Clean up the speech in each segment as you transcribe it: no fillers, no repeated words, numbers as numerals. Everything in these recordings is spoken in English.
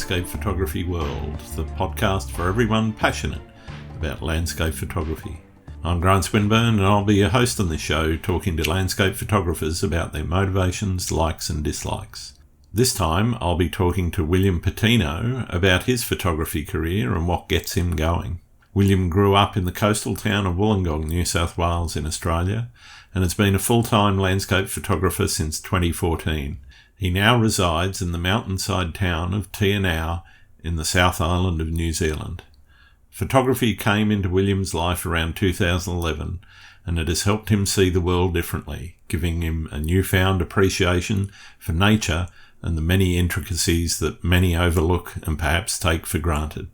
landscape photography world, the podcast for everyone passionate about landscape photography. I'm Grant Swinburne and I'll be your host on this show, talking to landscape photographers about their motivations, likes and dislikes. This time I'll be talking to William Patino about his photography career and what gets him going. William grew up in the coastal town of Wollongong, New South Wales in Australia, and has been a full-time landscape photographer since 2014. He now resides in the mountainside town of Te Anau in the South Island of New Zealand. Photography came into William's life around 2011, and it has helped him see the world differently, giving him a newfound appreciation for nature and the many intricacies that many overlook and perhaps take for granted.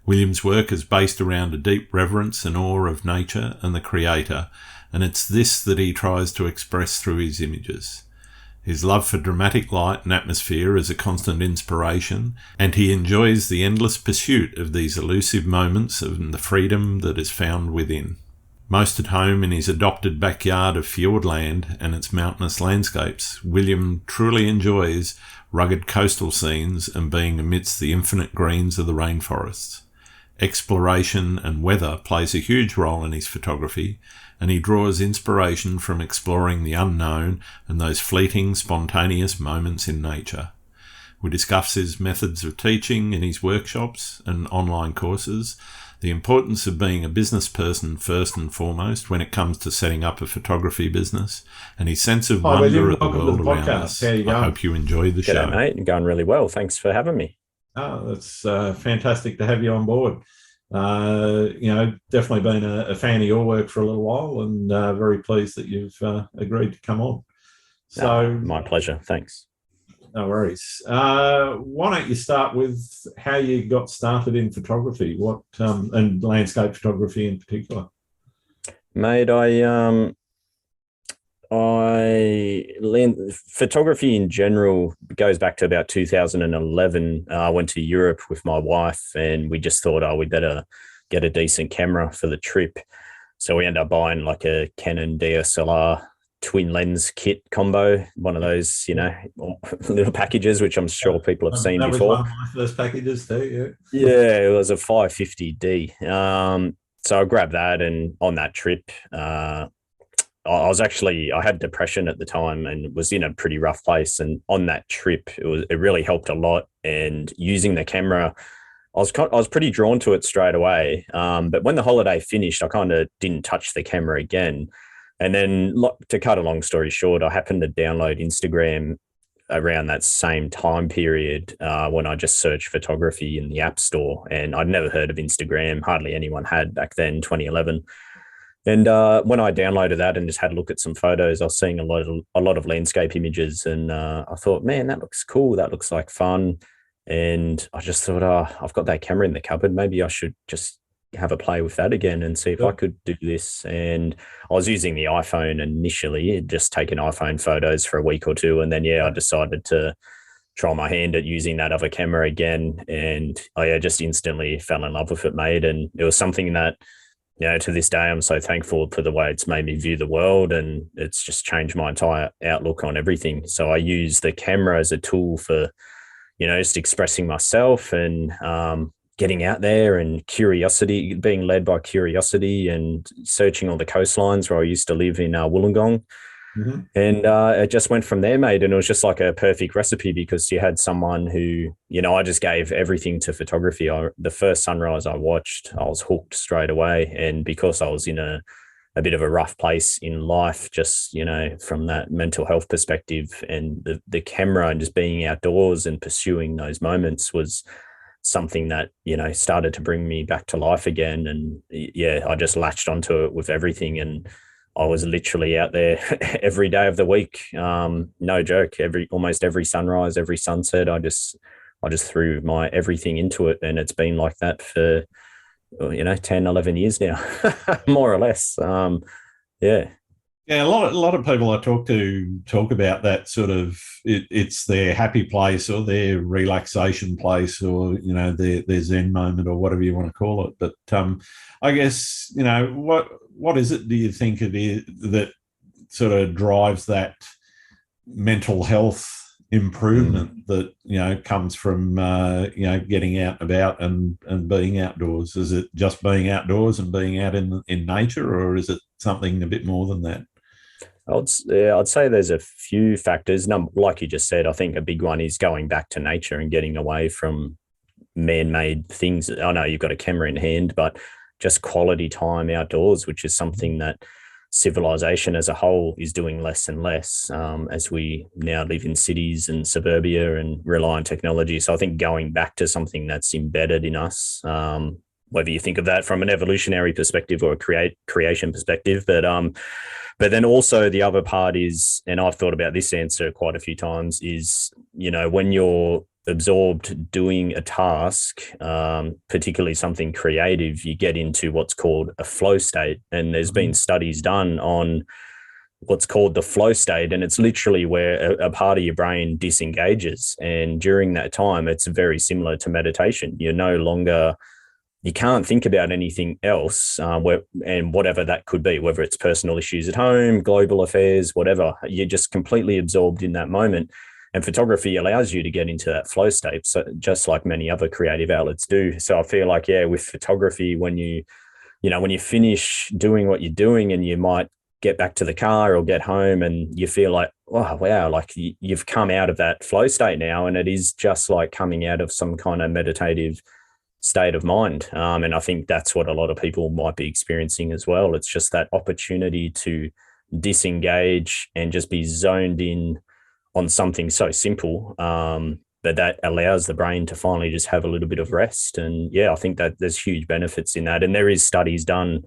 William's work is based around a deep reverence and awe of nature and the Creator, and it's this that he tries to express through his images. His love for dramatic light and atmosphere is a constant inspiration, and he enjoys the endless pursuit of these elusive moments and the freedom that is found within. Most at home in his adopted backyard of Fiordland and its mountainous landscapes, William truly enjoys rugged coastal scenes and being amidst the infinite greens of the rainforests. Exploration and weather plays a huge role in his photography, and he draws inspiration from exploring the unknown and those fleeting, spontaneous moments in nature. We discuss his methods of teaching in his workshops and online courses, the importance of being a business person first and foremost when it comes to setting up a photography business, and his sense of wonder at the world around us. I hope you enjoyed the show. G'day, mate. You're going really well. Thanks for having me. Oh, that's fantastic to have you on board. Definitely been a fan of your work for a little while, and very pleased that you've agreed to come on. So, my pleasure. Thanks. No worries. Why don't you start with how you got started in photography, and landscape photography in particular? Mate, photography in general goes back to about 2011. I went to Europe with my wife, and we just thought, we better get a decent camera for the trip. So we ended up buying like a Canon DSLR twin lens kit combo, one of those, little packages, which I'm sure people have seen before. That was one of my first packages too, yeah. Yeah, it was a 550D. So I grabbed that, and on that trip, I had depression at the time and was in a pretty rough place. And on that trip, it really helped a lot. And using the camera, I was pretty drawn to it straight away. But when the holiday finished, I kind of didn't touch the camera again. And then, to cut a long story short, I happened to download Instagram around that same time period when I just searched photography in the App Store. And I'd never heard of Instagram. Hardly anyone had back then, 2011. And when I downloaded that and just had a look at some photos, I was seeing a lot of landscape images, and I thought, man, that looks cool. That looks like fun. And I just thought, I've got that camera in the cupboard. Maybe I should just have a play with that again and see if I could do this. And I was using the iPhone initially, just taking iPhone photos for a week or two. And then, I decided to try my hand at using that other camera again. And I just instantly fell in love with it, mate. And it was something that, to this day, I'm so thankful for the way it's made me view the world, and it's just changed my entire outlook on everything. So I use the camera as a tool for, just expressing myself and getting out there, and curiosity, being led by curiosity, and searching all the coastlines where I used to live in Wollongong. Mm-hmm. And it just went from there, mate. And it was just like a perfect recipe, because you had someone who, I just gave everything to photography. The first sunrise I watched, I was hooked straight away. And because I was in a bit of a rough place in life, just, from that mental health perspective, and the camera and just being outdoors and pursuing those moments was something that, started to bring me back to life again. And I just latched onto it with everything. And I was literally out there every day of the week. No joke. Almost every sunrise, every sunset, I just threw my everything into it. And it's been like that for, 10, 11 years now, more or less. Yeah, a lot of people I talk to talk about that sort of, it's their happy place or their relaxation place, or, their Zen moment, or whatever you want to call it. But I guess, what is it, do you think it is, that sort of drives that mental health improvement that comes from getting out and about and being outdoors? Is it just being outdoors and being out in nature, or is it something a bit more than that? I'd say there's a few factors. Like you just said, I think a big one is going back to nature and getting away from man-made things. I know you've got a camera in hand, but just quality time outdoors, which is something that civilization as a whole is doing less and less as we now live in cities and suburbia and rely on technology. So I think going back to something that's embedded in us, whether you think of that from an evolutionary perspective or a creation perspective, but then also the other part is, and I've thought about this answer quite a few times, is, when you're absorbed doing a task, particularly something creative, you get into what's called a flow state. And there's been studies done on what's called the flow state, and it's literally where a part of your brain disengages. And during that time, it's very similar to meditation. You can't think about anything else, and whatever that could be, whether it's personal issues at home, global affairs, whatever. You're just completely absorbed in that moment. And photography allows you to get into that flow state, so just like many other creative outlets do. So I feel like, with photography, when you finish doing what you're doing and you might get back to the car or get home and you feel like, oh, wow, like you've come out of that flow state now. And it is just like coming out of some kind of meditative state of mind. And I think that's what a lot of people might be experiencing as well. It's just that opportunity to disengage and just be zoned in on something so simple, but that allows the brain to finally just have a little bit of rest. And I think that there's huge benefits in that. And there is studies done,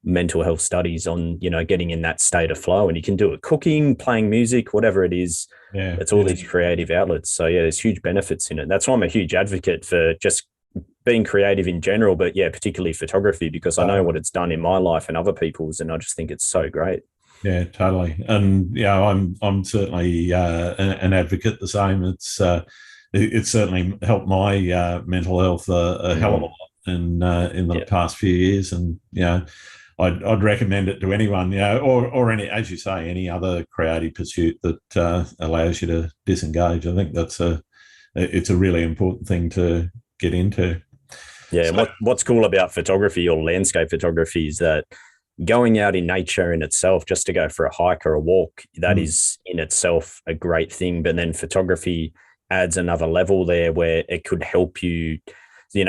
mental health studies on, getting in that state of flow, and you can do it cooking, playing music, whatever it is. It's all these creative outlets. So there's huge benefits in it. That's why I'm a huge advocate for just being creative in general, but particularly photography, because I know what it's done in my life and other people's, and I just think it's so great. Yeah, totally. And I'm certainly an advocate the same. It's certainly helped my mental health a hell of a lot in the past few years. And I'd recommend it to anyone, or any, as you say, any other creative pursuit that allows you to disengage. I think it's a really important thing to get into. Yeah, so, what's cool about photography or landscape photography is that going out in nature in itself, just to go for a hike or a walk, that is in itself a great thing. But then photography adds another level there where it could help you.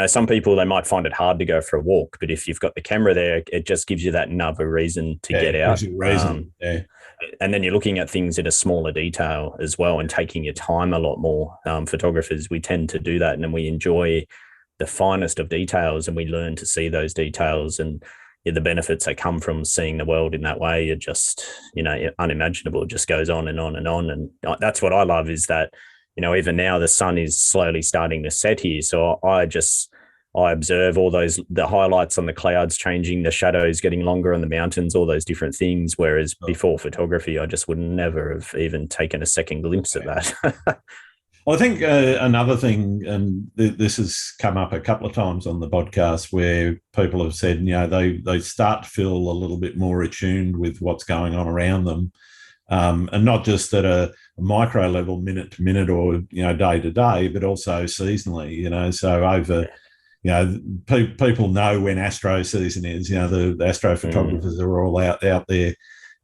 Some people, they might find it hard to go for a walk, but if you've got the camera there, it just gives you that another reason to get out. And then you're looking at things at a smaller detail as well and taking your time a lot more. Photographers, we tend to do that, and then we enjoy the finest of details, and we learn to see those details, and the benefits that come from seeing the world in that way are just, unimaginable. It just goes on and on and on. And that's what I love, is that, even now the sun is slowly starting to set here. So I observe all the highlights on the clouds changing, the shadows getting longer on the mountains, all those different things. Whereas before photography, I just would never have even taken a second glimpse of that. Well, I think another thing, and this has come up a couple of times on the podcast, where people have said, they start to feel a little bit more attuned with what's going on around them, and not just at a micro level, minute to minute, or day to day, but also seasonally. So over, people know when astro season is. The astrophotographers are all out there,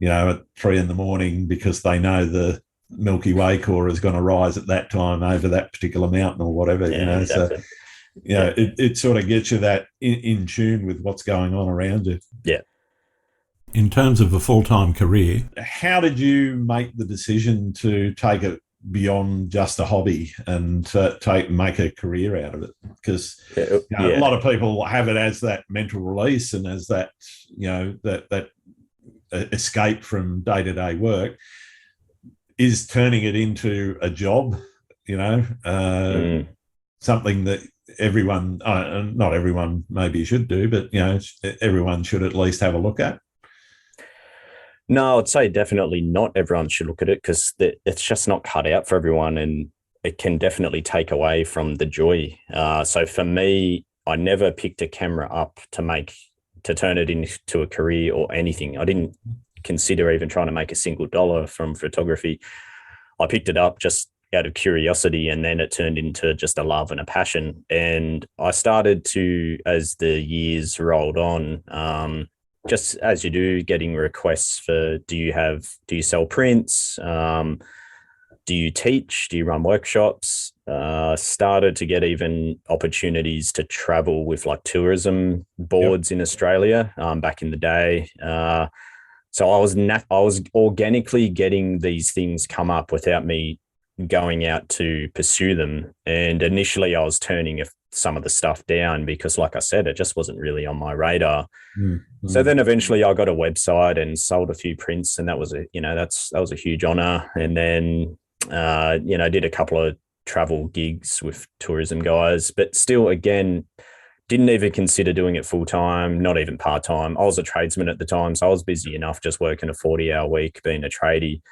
at 3 a.m, because they know the Milky Way core is going to rise at that time over that particular mountain or whatever, Exactly. So, it sort of gets you that in tune with what's going on around you. Yeah. In terms of a full-time career, how did you make the decision to take it beyond just a hobby and make a career out of it? Because a lot of people have it as that mental release and as that, that escape from day-to-day work. Is turning it into a job, something that everyone, not everyone maybe should do, but, everyone should at least have a look at? No, I'd say definitely not everyone should look at it, because it's just not cut out for everyone, and it can definitely take away from the joy. So for me, I never picked a camera up to turn it into a career or anything. I didn't consider even trying to make a single dollar from photography. I picked it up just out of curiosity, and then it turned into just a love and a passion. And I started to, as the years rolled on, just as you do, getting requests for, do you sell prints? Do you teach? Do you run workshops? Started to get even opportunities to travel with like tourism boards in Australia back in the day. So I was organically getting these things come up without me going out to pursue them. And initially I was turning some of the stuff down because, like I said, it just wasn't really on my radar. Mm-hmm. So then eventually I got a website and sold a few prints, and that was that was a huge honor. And then, did a couple of travel gigs with tourism guys, but still, again, didn't even consider doing it full time, not even part time. I was a tradesman at the time, so I was busy enough just working a 40-hour week being a tradie.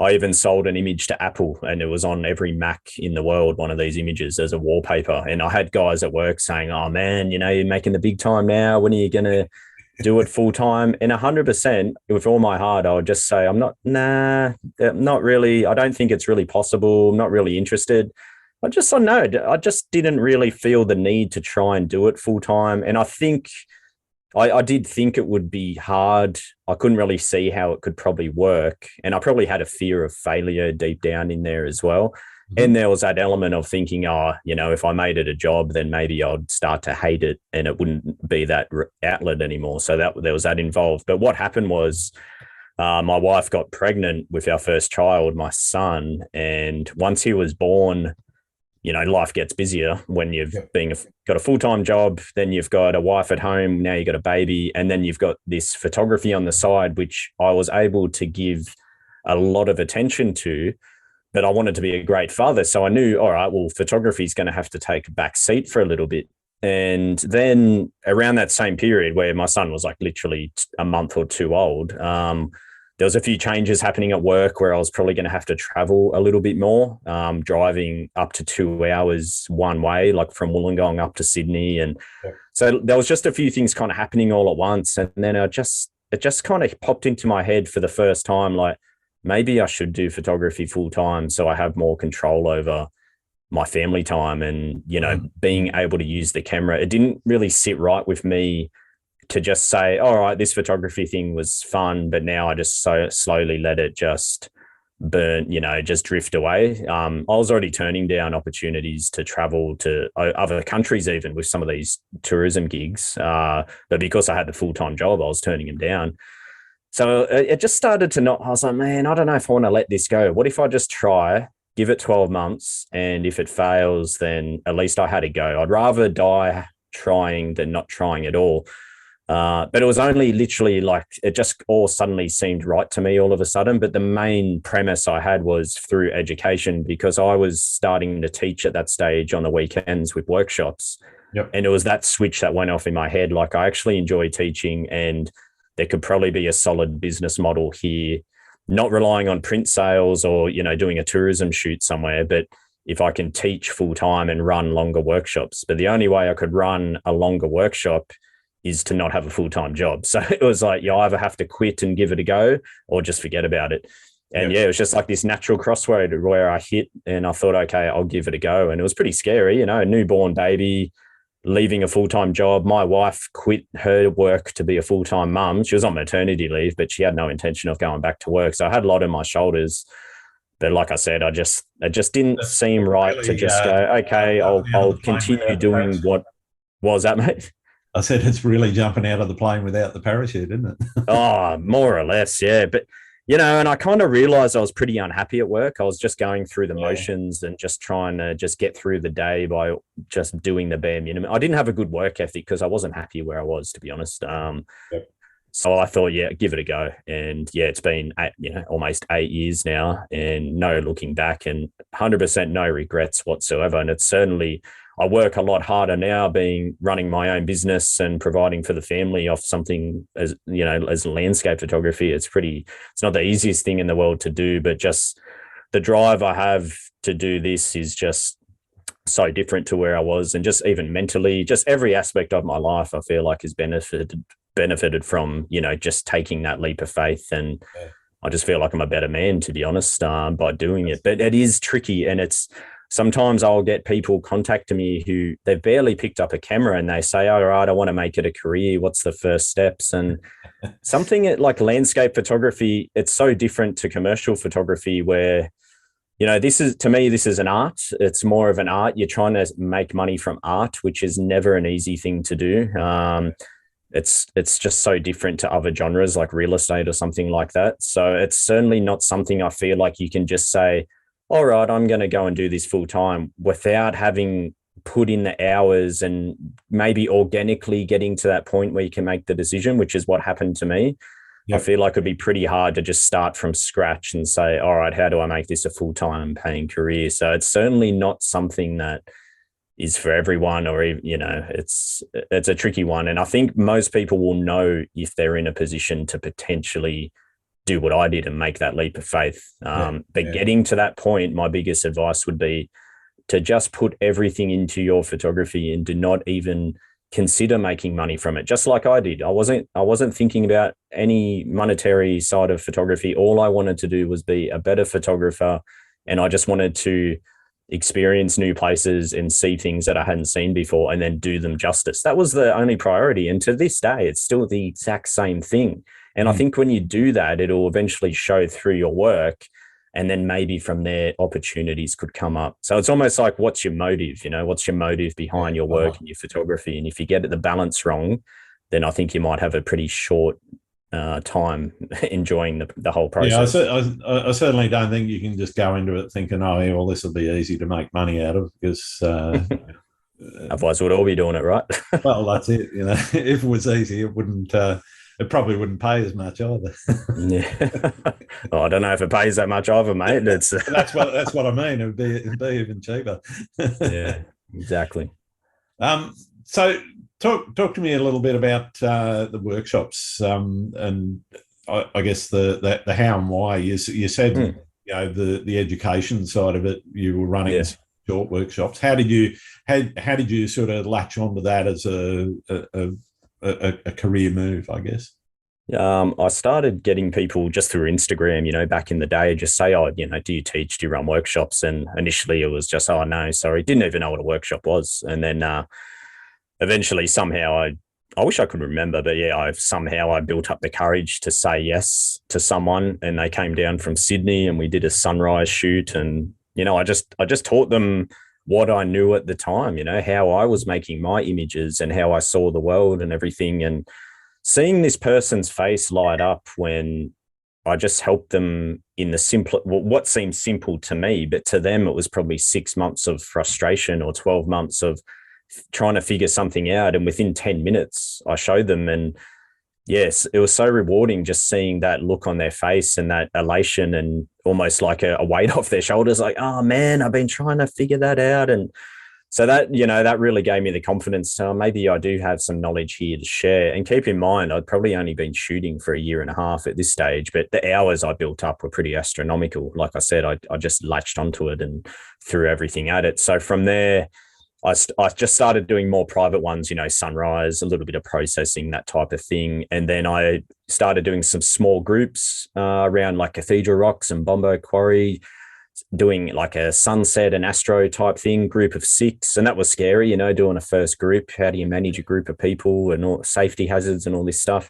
I even sold an image to Apple, and it was on every Mac in the world, one of these images as a wallpaper. And I had guys at work saying, "Oh man, you're making the big time now. When are you going to do it full time?" And 100%, with all my heart, I would just say, not really. I don't think it's really possible. I'm not really interested. I just didn't really feel the need to try and do it full time. And I think I did think it would be hard. I couldn't really see how it could probably work. And I probably had a fear of failure deep down in there as well. Mm-hmm. And there was that element of thinking, if I made it a job, then maybe I'd start to hate it and it wouldn't be that outlet anymore. So there was that involved. But what happened was, my wife got pregnant with our first child, my son. And once he was born, life gets busier when you've got a full-time job, then you've got a wife at home, now you've got a baby, and then you've got this photography on the side, which I was able to give a lot of attention to, but I wanted to be a great father. So I knew, all right, well, photography is going to have to take a back seat for a little bit. And then around that same period where my son was like literally a month or two old, there was a few changes happening at work where I was probably going to have to travel a little bit more, driving up to 2 hours one way, like from Wollongong up to Sydney. And so there was just a few things kind of happening all at once. And then it just kind of popped into my head for the first time, like maybe I should do photography full time so I have more control over my family time and, being able to use the camera. It didn't really sit right with me to just say, all right, this photography thing was fun, but now I just so slowly let it just burn, just drift away. I was already turning down opportunities to travel to other countries, even with some of these tourism gigs. But because I had the full-time job, I was turning them down. So it just started to I was like, man, I don't know if I want to let this go. What if I just try, give it 12 months, and if it fails, then at least I had a go. I'd rather die trying than not trying at all. But it was only literally like it just all suddenly seemed right to me all of a sudden. But the main premise I had was through education, because I was starting to teach at that stage on the weekends with workshops. Yep. And it was that switch that went off in my head. Like, I actually enjoy teaching, and there could probably be a solid business model here, not relying on print sales or, doing a tourism shoot somewhere, but if I can teach full time and run longer workshops. But the only way I could run a longer workshop is to not have a full-time job. So it was like, you either have to quit and give it a go or just forget about it. And it was just like this natural crossroad where I hit, and I thought, okay, I'll give it a go. And it was pretty scary, a newborn baby, leaving a full-time job. My wife quit her work to be a full-time mum. She was on maternity leave, but she had no intention of going back to work. So I had a lot on my shoulders. But like I said, it just didn't seem right really, to just go, okay, I'll continue doing what was that, mate? I said it's really jumping out of the plane without the parachute, isn't it? Oh, more or less, yeah. But, and I kind of realized I was pretty unhappy at work. I was just going through the motions and just trying to just get through the day by just doing the bare minimum. I didn't have a good work ethic because I wasn't happy where I was, to be honest. So I thought, give it a go. And it's been, almost 8 years now, and no looking back, and 100% no regrets whatsoever. And it's certainly, I work a lot harder now running my own business and providing for the family off something as landscape photography. It's not the easiest thing in the world to do, but just the drive I have to do this is just so different to where I was. And just even mentally, just every aspect of my life, I feel like has benefited from, just taking that leap of faith and I just feel like I'm a better man, to be honest, by doing it. But it is tricky, and it's sometimes I'll get people contacting me who they've barely picked up a camera and they say, all right, I want to make it a career. What's the first steps? And something like landscape photography, it's so different to commercial photography where, this is, to me, this is an art. It's more of an art. You're trying to make money from art, which is never an easy thing to do. It's just so different to other genres like real estate or something like that. So it's certainly not something I feel like you can just say, all right, I'm going to go and do this full time without having put in the hours and maybe organically getting to that point where you can make the decision, which is what happened to me. Yep. I feel like it'd be pretty hard to just start from scratch and say, all right, how do I make this a full-time paying career? So it's certainly not something that is for everyone, or, it's a tricky one. And I think most people will know if they're in a position to potentially do what I did and make that leap of faith. Getting to that point, my biggest advice would be to just put everything into your photography and do not even consider making money from it. Just like I did. I wasn't thinking about any monetary side of photography. All I wanted to do was be a better photographer. And I just wanted to experience new places and see things that I hadn't seen before and then do them justice. That was the only priority. And to this day, it's still the exact same thing. And I think when you do that, it'll eventually show through your work. And then maybe from there, opportunities could come up. So it's almost like, what's your motive? What's your motive behind your work and your photography? And if you get the balance wrong, then I think you might have a pretty short time enjoying the whole process. Yeah, I certainly don't think you can just go into it thinking, oh, yeah, well, this will be easy to make money out of, because otherwise we'd all be doing it, right? Well, that's it. If it was easy, it probably wouldn't pay as much either. Yeah. Well, I don't know if it pays that much either, mate. It's that's what I mean. It'd be even cheaper. Yeah, exactly. So talk to me a little bit about the workshops, and I guess the how and why. You said the education side of it. You were running short workshops. How did you sort of latch onto that as a career move, I guess? I started getting people just through Instagram, back in the day, just say, oh, do you teach, do you run workshops? And initially it was just, oh, no, sorry. Didn't even know what a workshop was. And then eventually somehow I wish I could remember, but yeah, I built up the courage to say yes to someone, and they came down from Sydney and we did a sunrise shoot. And, I just taught them what I knew at the time, how I was making my images and how I saw the world and everything. And seeing this person's face light up when I just helped them in what seemed simple to me, but to them, it was probably 6 months of frustration or 12 months of trying to figure something out. And within 10 minutes, I showed them. And yes, it was so rewarding just seeing that look on their face and that elation and almost like a weight off their shoulders, like, oh man, I've been trying to figure that out. And so that, that really gave me the confidence. So maybe I do have some knowledge here to share. And keep in mind, I'd probably only been shooting for a year and a half at this stage, but the hours I built up were pretty astronomical. Like I said, I just latched onto it and threw everything at it. So from there, I just started doing more private ones, sunrise, a little bit of processing, that type of thing. And then I started doing some small groups around like Cathedral Rocks and Bombo Quarry, doing like a sunset and astro type thing, group of 6. And that was scary, doing a first group. How do you manage a group of people and all safety hazards and all this stuff?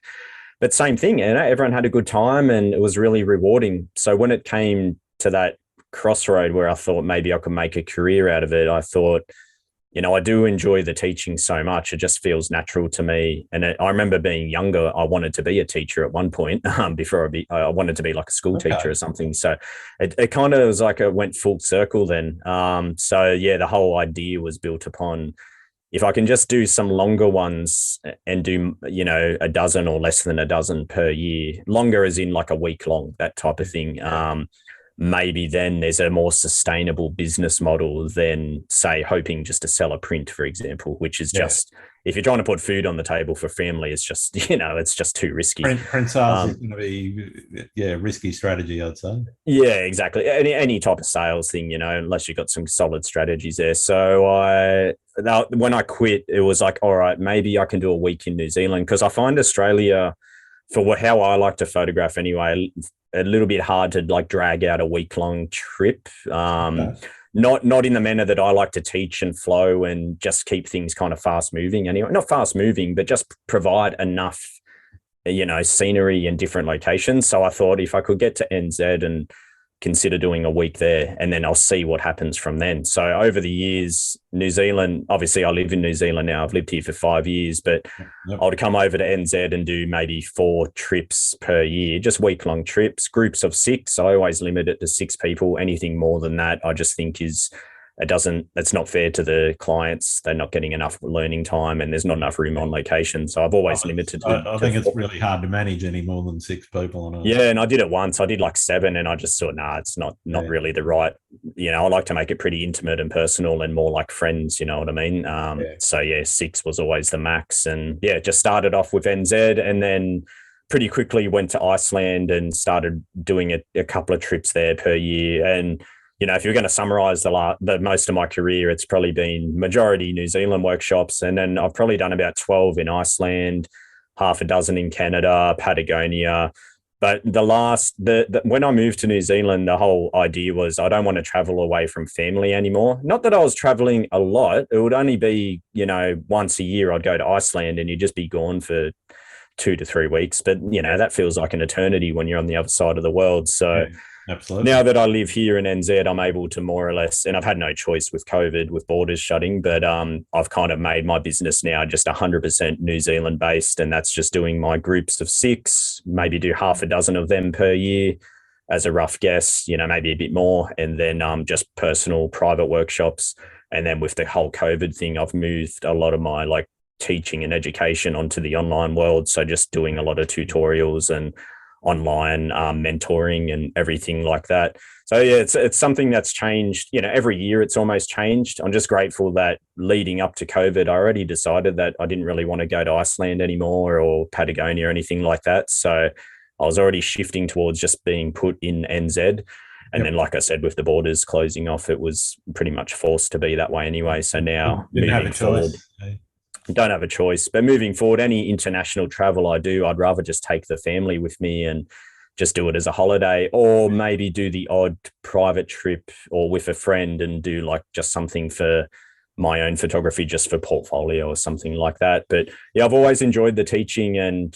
But same thing, everyone had a good time and it was really rewarding. So when it came to that crossroad where I thought maybe I could make a career out of it, I thought, I do enjoy the teaching so much. It just feels natural to me. And I remember being younger, I wanted to be a teacher at one point before I wanted to be like a school teacher or something. So it kind of was like it went full circle then. So yeah, the whole idea was built upon, if I can just do some longer ones and do, a dozen or less than a dozen per year, longer as in like a week long, that type of thing. Maybe then there's a more sustainable business model than, say, hoping just to sell a print, for example, which is just, if you're trying to put food on the table for family, it's just, it's just too risky. Print sales is going to be, risky strategy, I'd say. Yeah, exactly. Any type of sales thing, unless you've got some solid strategies there. So when I quit, it was like, all right, maybe I can do a week in New Zealand, because I find Australia, for how I like to photograph anyway, a little bit hard to like drag out a week-long trip. Okay. Not in the manner that I like to teach and flow and just keep things kind of fast moving anyway. Not fast moving, but just provide enough, scenery in different locations. So I thought if I could get to NZ and consider doing a week there, and then I'll see what happens from then. So over the years, New Zealand, obviously I live in New Zealand now. I've lived here for 5 years, but Yep. I would come over to NZ and do maybe 4 trips per year, just week-long trips, groups of 6. I always limit it to 6 people. Anything more than that, I just think it's not fair to the clients. They're not getting enough learning time and there's not enough room on location. So I've always limited to I think it's really hard to manage any more than 6 people on it. Yeah, and I did it once. I did like 7 and I just thought, it's not really the right, I like to make it pretty intimate and personal and more like friends, you know what I mean? So 6 was always the max. And just started off with NZ and then pretty quickly went to Iceland and started doing a couple of trips there per year. And if you're going to summarize the most of my career, it's probably been majority New Zealand workshops. And then I've probably done about 12 in Iceland, half a dozen in Canada, Patagonia. But when I moved to New Zealand, the whole idea was I don't want to travel away from family anymore. Not that I was traveling a lot. It would only be, once a year I'd go to Iceland and you'd just be gone for 2 to 3 weeks. But, that feels like an eternity when you're on the other side of the world. So absolutely. Now that I live here in NZ, I'm able to more or less, and I've had no choice with COVID, with borders shutting, but I've kind of made my business now just 100% New Zealand based. And that's just doing my groups of 6, maybe do half a dozen of them per year as a rough guess, maybe a bit more. And then just personal private workshops. And then with the whole COVID thing, I've moved a lot of my like teaching and education onto the online world. So just doing a lot of tutorials and online mentoring and everything like that. So it's something that's changed. Every year it's almost changed. I'm just grateful that leading up to COVID, I already decided that I didn't really want to go to Iceland anymore or Patagonia or anything like that. So I was already shifting towards just being put in NZ. And then, like I said, with the borders closing off, it was pretty much forced to be that way anyway. So now you didn't have a choice. Don't have a choice. But moving forward, any international travel I do, I'd rather just take the family with me and just do it as a holiday, or maybe do the odd private trip or with a friend and do like just something for my own photography, just for portfolio or something like that. But I've always enjoyed the teaching and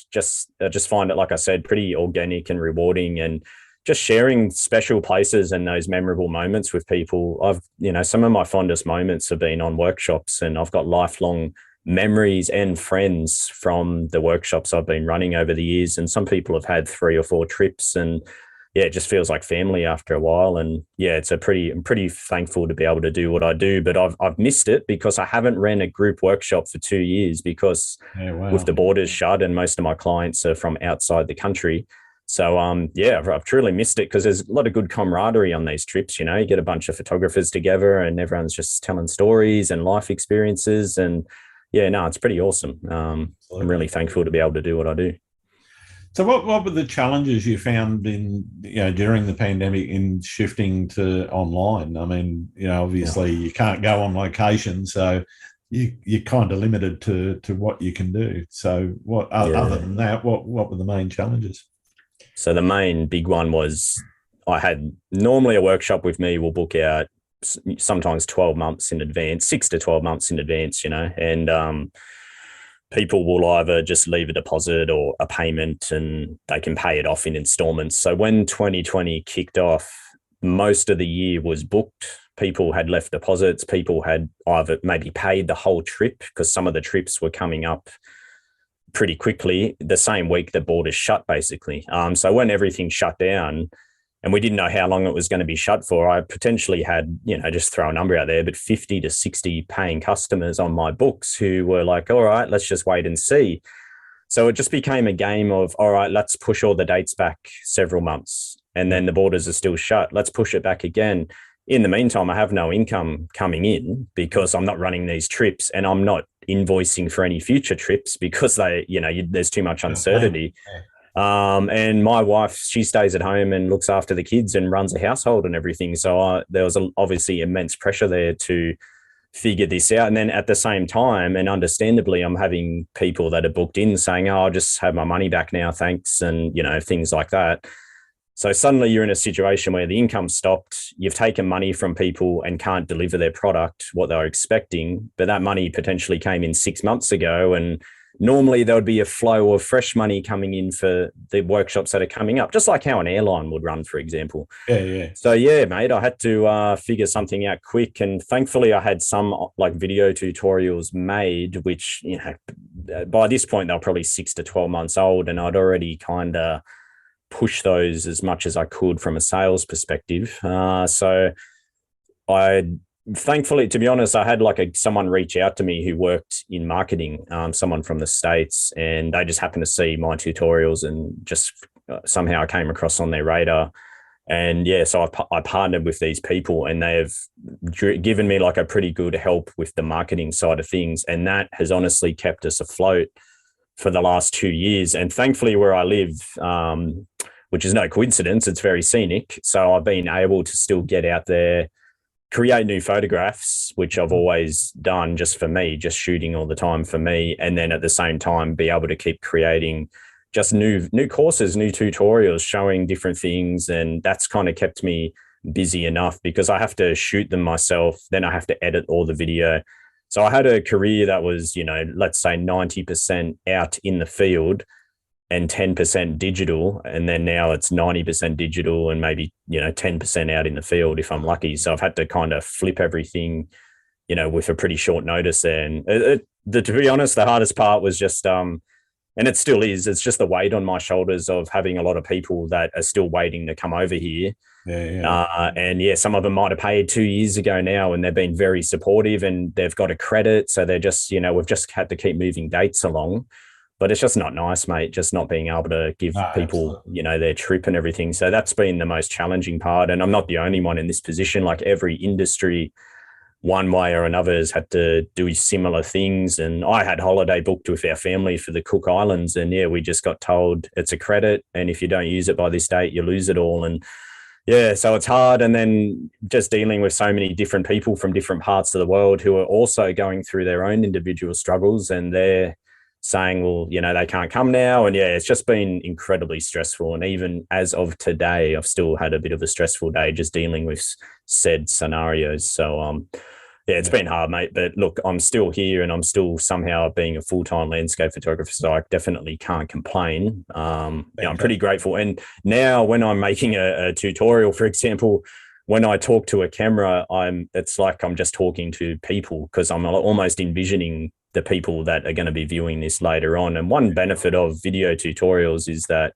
I just find it, like I said, pretty organic and rewarding, and just sharing special places and those memorable moments with people. Some of my fondest moments have been on workshops, and I've got lifelong memories and friends from the workshops I've been running over the years. And some people have had 3 or 4 trips, and it just feels like family after a while. And I'm pretty thankful to be able to do what I do, but I've missed it because I haven't ran a group workshop for 2 years because with the borders shut and most of my clients are from outside the country. So, I've truly missed it because there's a lot of good camaraderie on these trips. You get a bunch of photographers together and everyone's just telling stories and life experiences, and it's pretty awesome. I'm really thankful to be able to do what I do. So what were the challenges you found in, during the pandemic in shifting to online? I mean, obviously you can't go on location, so you're kind of limited to what you can do. So other than that, what were the main challenges? So the main big one was I had normally a workshop with me will book out sometimes 12 months in advance, 6 to 12 months in advance, and people will either just leave a deposit or a payment and they can pay it off in installments. So when 2020 kicked off, most of the year was booked. People had left deposits. People had either maybe paid the whole trip because some of the trips were coming up pretty quickly the same week the borders shut, basically. So when everything shut down, and we didn't know how long it was going to be shut for, I potentially had, just throw a number out there, but 50 to 60 paying customers on my books who were like, all right, let's just wait and see. So it just became a game of, all right, let's push all the dates back several months. And then the borders are still shut. Let's push it back again. In the meantime, I have no income coming in because I'm not running these trips, and I'm not invoicing for any future trips because there's too much uncertainty. And my wife, she stays at home and looks after the kids and runs a household and everything. So there was obviously immense pressure there to figure this out. And then at the same time, and understandably, I'm having people that are booked in saying, I'll just have my money back now, thanks. And, things like that. So suddenly you're in a situation where the income stopped, you've taken money from people and can't deliver their product, what they were expecting, but that money potentially came in 6 months ago. And normally there would be a flow of fresh money coming in for the workshops that are coming up, just like how an airline would run, for example. Yeah. So yeah, mate, I had to figure something out quick, and thankfully I had some like video tutorials made, which, you know, by this point they're probably 6 to 12 months old, and I'd already kind of pushed those as much as I could from a sales perspective. So I thankfully, to be honest, I had like someone reach out to me who worked in marketing, someone from the States, and they just happened to see my tutorials and just somehow I came across on their radar. And yeah, so I partnered with these people, and they have given me like a pretty good help with the marketing side of things. And that has honestly kept us afloat for the last 2 years. And thankfully where I live, which is no coincidence, it's very scenic. So I've been able to still get out there, create new photographs, which I've always done just for me, just shooting all the time for me. And then at the same time, be able to keep creating just new courses, new tutorials, showing different things. And that's kind of kept me busy enough because I have to shoot them myself. Then I have to edit all the video. So I had a career that was, you know, let's say 90% out in the field and 10% digital. And then now it's 90% digital and maybe, you know, 10% out in the field if I'm lucky. So I've had to kind of flip everything, you know, with a pretty short notice there. And to be honest, the hardest part was just, and it still is, it's just the weight on my shoulders of having a lot of people that are still waiting to come over here. And yeah, some of them might have paid 2 years ago now, and they've been very supportive and they've got a credit. So they're just, you know, we've just had to keep moving dates along. But it's just not nice, mate, just not being able to give people, absolutely, you know, their trip and everything. So that's been the most challenging part. And I'm not the only one in this position. Like every industry, one way or another, has had to do similar things. And I had holiday booked with our family for the Cook Islands. And yeah, we just got told it's a credit. And if you don't use it by this date, you lose it all. And yeah, so it's hard. And then just dealing with so many different people from different parts of the world who are also going through their own individual struggles, and they're saying, well, you know, they can't come now. And yeah, it's just been incredibly stressful. And even as of today, I've still had a bit of a stressful day just dealing with said scenarios. So yeah, it's been hard, mate. But look, I'm still here and I'm still somehow being a full-time landscape photographer. So I definitely can't complain. Yeah, I'm pretty grateful. And now when I'm making a tutorial, for example, when I talk to a camera, it's like I'm just talking to people, because I'm almost envisioning the people that are going to be viewing this later on. And one benefit of video tutorials is that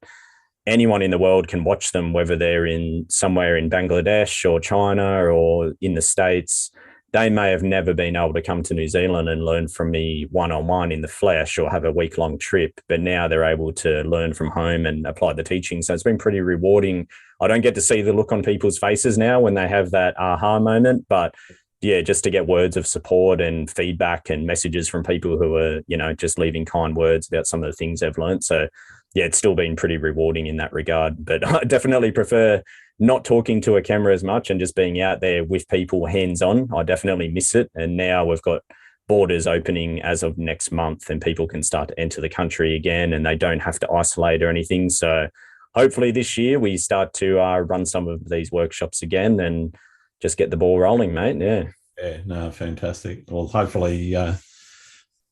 anyone in the world can watch them, whether they're somewhere in Bangladesh or China or in the States. They may have never been able to come to New Zealand and learn from me one-on-one in the flesh or have a week-long trip, but now they're able to learn from home and apply the teaching. So it's been pretty rewarding. I don't get to see the look on people's faces now when they have that aha moment, but yeah, just to get words of support and feedback and messages from people who are, you know, just leaving kind words about some of the things they've learned. So yeah, it's still been pretty rewarding in that regard, but I definitely prefer not talking to a camera as much and just being out there with people hands-on. I definitely miss it. And now we've got borders opening as of next month and people can start to enter the country again and they don't have to isolate or anything. So hopefully this year we start to run some of these workshops again and just get the ball rolling, mate. Yeah, no, fantastic. Well, hopefully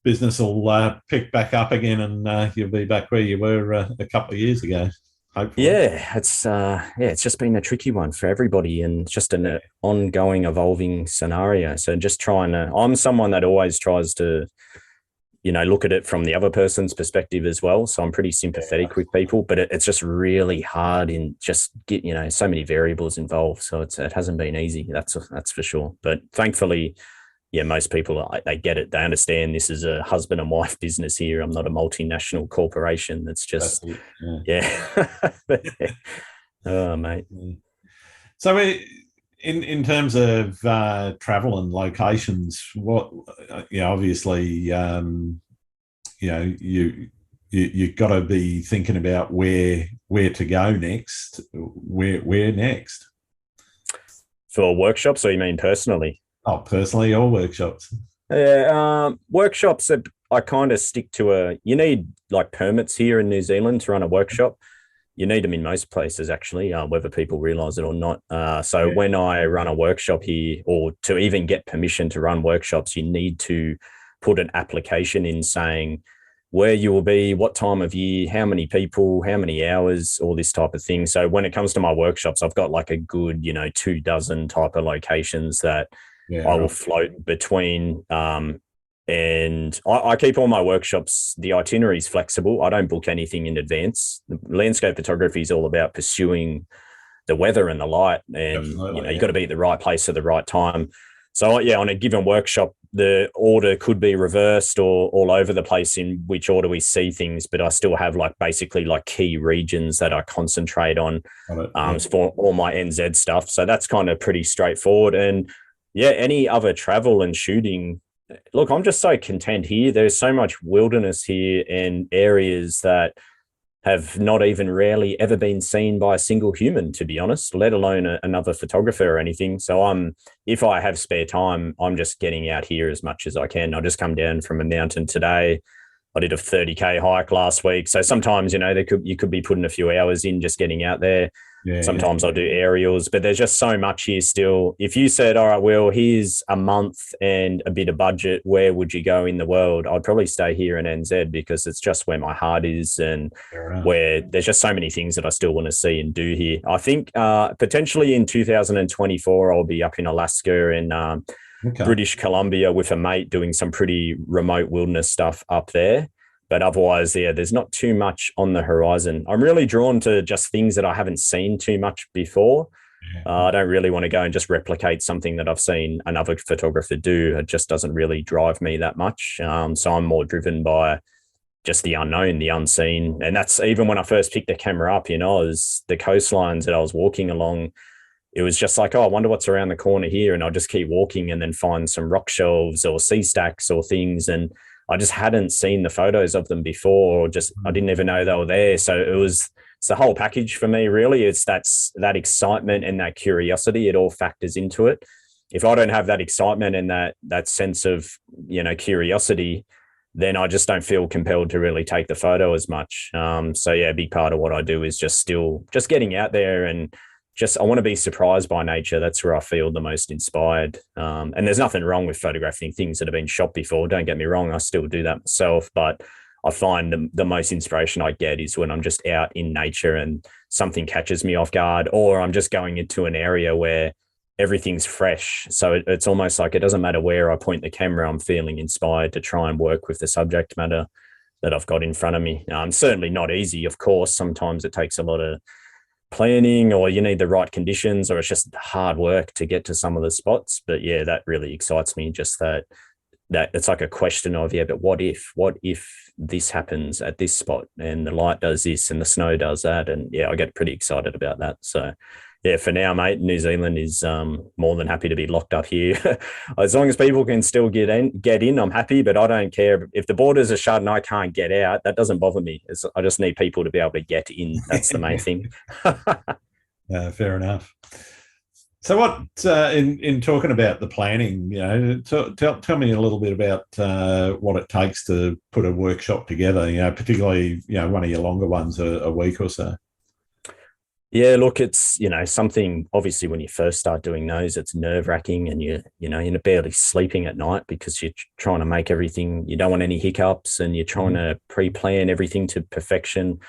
business will pick back up again and you'll be back where you were a couple of years ago. Hopefully. Yeah, it's just been a tricky one for everybody, and it's just an ongoing, evolving scenario. So just I'm someone that always tries to, you know, look at it from the other person's perspective as well. So I'm pretty sympathetic with people, but it's just really hard in just you know, so many variables involved. So it hasn't been easy. That's for sure. But thankfully, yeah, most people, they get it. They understand this is a husband and wife business here. I'm not a multinational corporation. That's just, yeah. Oh, mate. So in terms of travel and locations, what, you know, obviously, you know, you've got to be thinking about where to go next. Where next? For workshops, or you mean personally? Oh, personally or workshops? Yeah, workshops, I kind of stick to you need like permits here in New Zealand to run a workshop. You need them in most places, actually, whether people realize it or not. So Yeah. when I run a workshop here, or to even get permission to run workshops, you need to put an application in saying where you will be, what time of year, how many people, how many hours, all this type of thing. So when it comes to my workshops, I've got like a good, 24 type of locations that Yeah, I will right. float between. And I keep all my workshops, the itinerary is flexible. I don't book anything in advance. The landscape photography is all about pursuing the weather and the light, and Absolutely. you Yeah. got to be at the right place at the right time. So yeah, on a given workshop, the order could be reversed or all over the place in which order we see things, but I still have like basically like key regions that I concentrate on Yeah. for all my NZ stuff. So that's kind of pretty straightforward. And yeah, any other travel and shooting, look, I'm just so content here. There's so much wilderness here and areas that have not even rarely ever been seen by a single human, to be honest, let alone another photographer or anything. So if I have spare time, I'm just getting out here as much as I can. I just come down from a mountain today. I did a 30K hike last week. So sometimes, you could be putting a few hours in just getting out there. Yeah. Sometimes I'll do aerials, but there's just so much here still. If you said, all right, Will, here's a month and a bit of budget, where would you go in the world? I'd probably stay here in NZ because it's just where my heart is, and Fair enough. where there's just so many things that I still want to see and do here. I think potentially in 2024, I'll be up in Alaska and Okay. British Columbia with a mate doing some pretty remote wilderness stuff up there. But otherwise, yeah, there's not too much on the horizon. I'm really drawn to just things that I haven't seen too much before. Yeah. I don't really want to go and just replicate something that I've seen another photographer do. It just doesn't really drive me that much. So I'm more driven by just the unknown, the unseen. And that's even when I first picked the camera up, was the coastlines that I was walking along. It was just like, oh, I wonder what's around the corner here. And I'll just keep walking and then find some rock shelves or sea stacks or things. And I just hadn't seen the photos of them before, or just I didn't even know they were there. So it's the whole package for me, really. It's that excitement and that curiosity. It all factors into it. If I don't have that excitement and that sense of, curiosity, then I just don't feel compelled to really take the photo as much. So yeah, a big part of what I do is just getting out there, and I want to be surprised by nature. That's where I feel the most inspired. And there's nothing wrong with photographing things that have been shot before. Don't get me wrong. I still do that myself, but I find the most inspiration I get is when I'm just out in nature and something catches me off guard, or I'm just going into an area where everything's fresh. So it's almost like it doesn't matter where I point the camera, I'm feeling inspired to try and work with the subject matter that I've got in front of me. Certainly not easy, of course. Sometimes it takes a lot of planning, or you need the right conditions, or it's just hard work to get to some of the spots. But yeah, that really excites me. Just that it's like a question of, yeah, but what if this happens at this spot and the light does this and the snow does that? And yeah, I get pretty excited about that. So yeah, for now, mate, New Zealand is more than happy to be locked up here. As long as people can still get in, I'm happy. But I don't care if the borders are shut and I can't get out. That doesn't bother me. I just need people to be able to get in. That's the main thing. Fair enough. So, what in talking about the planning, tell me a little bit about what it takes to put a workshop together. Particularly one of your longer ones, a week or so. Yeah, look, it's, something, obviously when you first start doing those, it's nerve wracking, and you're barely sleeping at night because you're trying to make everything, you don't want any hiccups, and you're trying to pre-plan everything to perfection.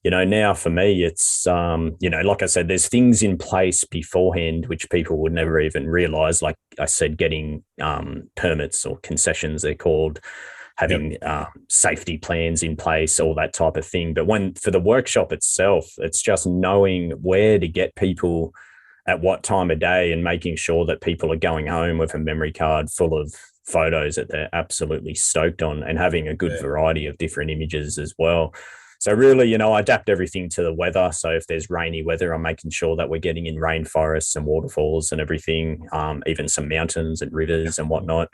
Now for me, it's, like I said, there's things in place beforehand, which people would never even realize. Like I said, getting permits or concessions, they're called, having safety plans in place, all that type of thing. But for the workshop itself, it's just knowing where to get people at what time of day, and making sure that people are going home with a memory card full of photos that they're absolutely stoked on, and having a good variety of different images as well. So really, I adapt everything to the weather. So if there's rainy weather, I'm making sure that we're getting in rainforests and waterfalls and everything, even some mountains and rivers and whatnot.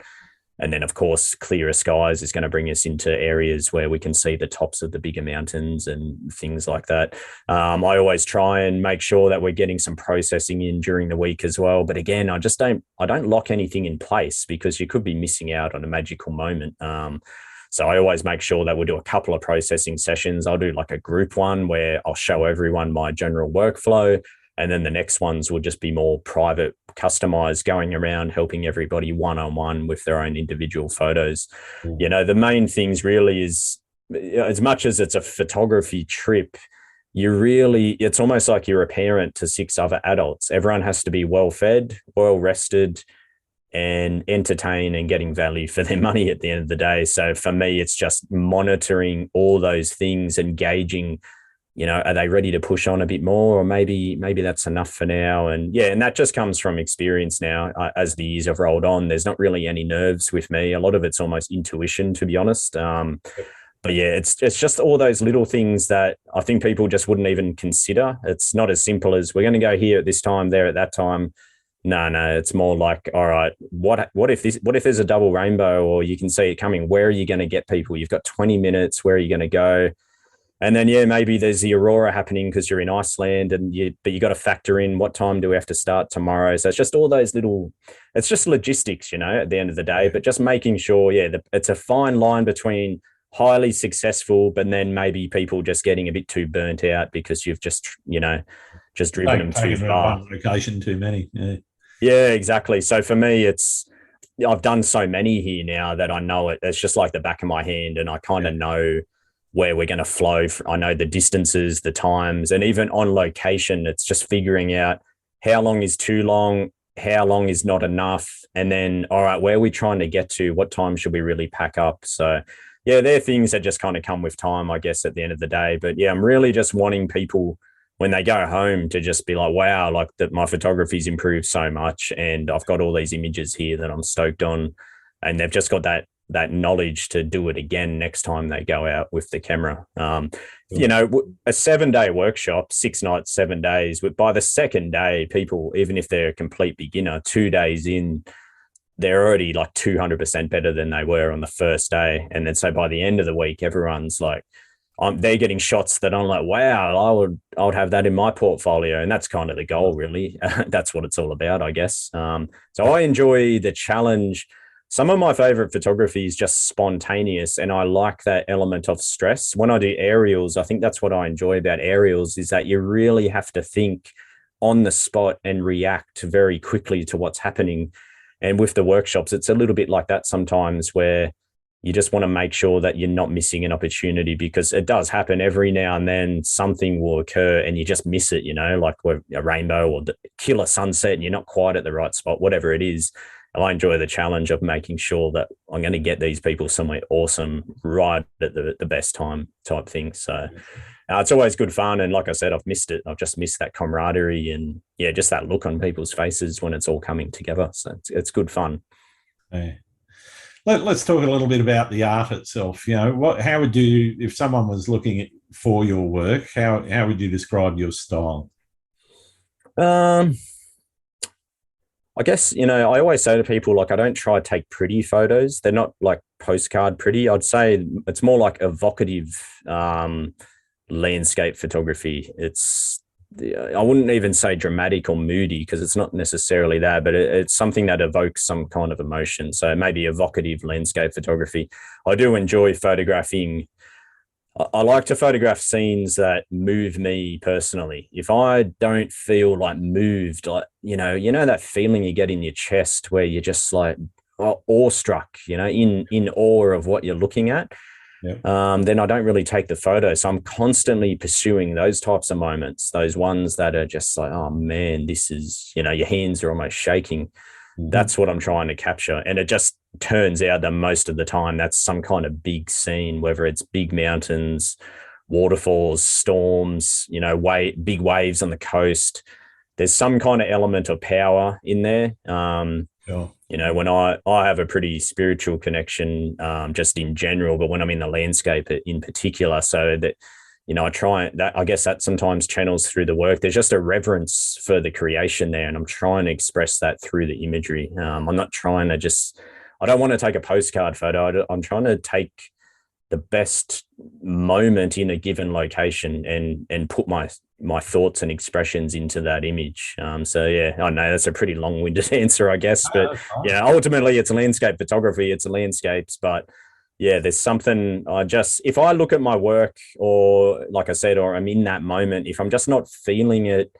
And then, of course, clearer skies is going to bring us into areas where we can see the tops of the bigger mountains and things like that. I always try and make sure that we're getting some processing in during the week as well. But again, I don't lock anything in place, because you could be missing out on a magical moment. So I always make sure that we'll do a couple of processing sessions. I'll do like a group one where I'll show everyone my general workflow. And then the next ones will just be more private, customized, going around helping everybody one-on-one with their own individual photos. The main things really is, as much as it's a photography trip, it's almost like you're a parent to 6 other adults. Everyone has to be well-fed, well-rested, and entertain and getting value for their money at the end of the day. So for me, it's just monitoring all those things and gauging, are they ready to push on a bit more, or maybe that's enough for now? And that just comes from experience now. As the years have rolled on, there's not really any nerves with me. A lot of it's almost intuition, to be honest. But it's just all those little things that I think people just wouldn't even consider. It's not as simple as we're going to go here at this time, there at that time. No, it's more like, all right, what if there's a double rainbow, or you can see it coming? Where are you going to get people? You've got 20 minutes. Where are you going to go? And then, maybe there's the aurora happening because you're in Iceland, but you got to factor in what time do we have to start tomorrow. So it's just all those it's just logistics, at the end of the day, but just making sure, it's a fine line between highly successful, but then maybe people just getting a bit too burnt out because you've just driven them too far. One location too many. Yeah, exactly. So for me, I've done so many here now that I know it. It's just like the back of my hand, and I kind of know where we're going to flow. I know the distances, the times, and even on location, it's just figuring out how long is too long, how long is not enough, and then, all right, where are we trying to get to? What time should we really pack up? So they're things that just kind of come with time, I guess, at the end of the day. But I'm really just wanting people, when they go home, to just be like, wow, like that my photography's improved so much, and I've got all these images here that I'm stoked on, and they've just got that knowledge to do it again next time they go out with the camera. A 7-day workshop, 6 nights, 7 days, but by the second day, people, even if they're a complete beginner, 2 days in, they're already like 200% better than they were on the first day. And then so by the end of the week, everyone's like, they're getting shots that I'm like, wow, I would have that in my portfolio. And that's kind of the goal, really. That's what it's all about, I guess. So I enjoy the challenge. Some of my favorite photography is just spontaneous, and I like that element of stress. When I do aerials, I think that's what I enjoy about aerials, is that you really have to think on the spot and react very quickly to what's happening. And with the workshops, it's a little bit like that sometimes, where you just want to make sure that you're not missing an opportunity, because it does happen every now and then. Something will occur and you just miss it, like a rainbow or the killer sunset, and you're not quite at the right spot, whatever it is. I enjoy the challenge of making sure that I'm going to get these people somewhere awesome right at the best time type thing. So it's always good fun. And like I said, I've missed it. I've just missed that camaraderie and just that look on people's faces when it's all coming together. So it's good fun. Yeah. Let's talk a little bit about the art itself. How would you, if someone was looking for your work, how would you describe your style? I guess, I always say to people, like, I don't try to take pretty photos. They're not like postcard pretty. I'd say it's more like evocative landscape photography. I wouldn't even say dramatic or moody, because it's not necessarily that, but it's something that evokes some kind of emotion. So maybe evocative landscape photography. I do enjoy photographing. I like to photograph scenes that move me personally. If I don't feel like moved, like, that feeling you get in your chest where you're just like awestruck, in awe of what you're looking at, then I don't really take the photo. So I'm constantly pursuing those types of moments, those ones that are just like, oh man, this is, your hands are almost shaking. Mm-hmm. That's what I'm trying to capture. And it just turns out that most of the time that's some kind of big scene, whether it's big mountains, waterfalls, storms, big waves on the coast. There's some kind of element of power in there. Sure. When I have a pretty spiritual connection, just in general, but when I'm in the landscape in particular, so that, I guess that sometimes channels through the work. There's just a reverence for the creation there, and I'm trying to express that through the imagery. I'm not trying to I don't want to take a postcard photo. I'm trying to take the best moment in a given location and put my thoughts and expressions into that image. I know that's a pretty long-winded answer, I guess, but ultimately it's landscape photography. It's landscapes, but Yeah, there's something if I look at my work, or like I said, or I'm in that moment, if I'm just not feeling it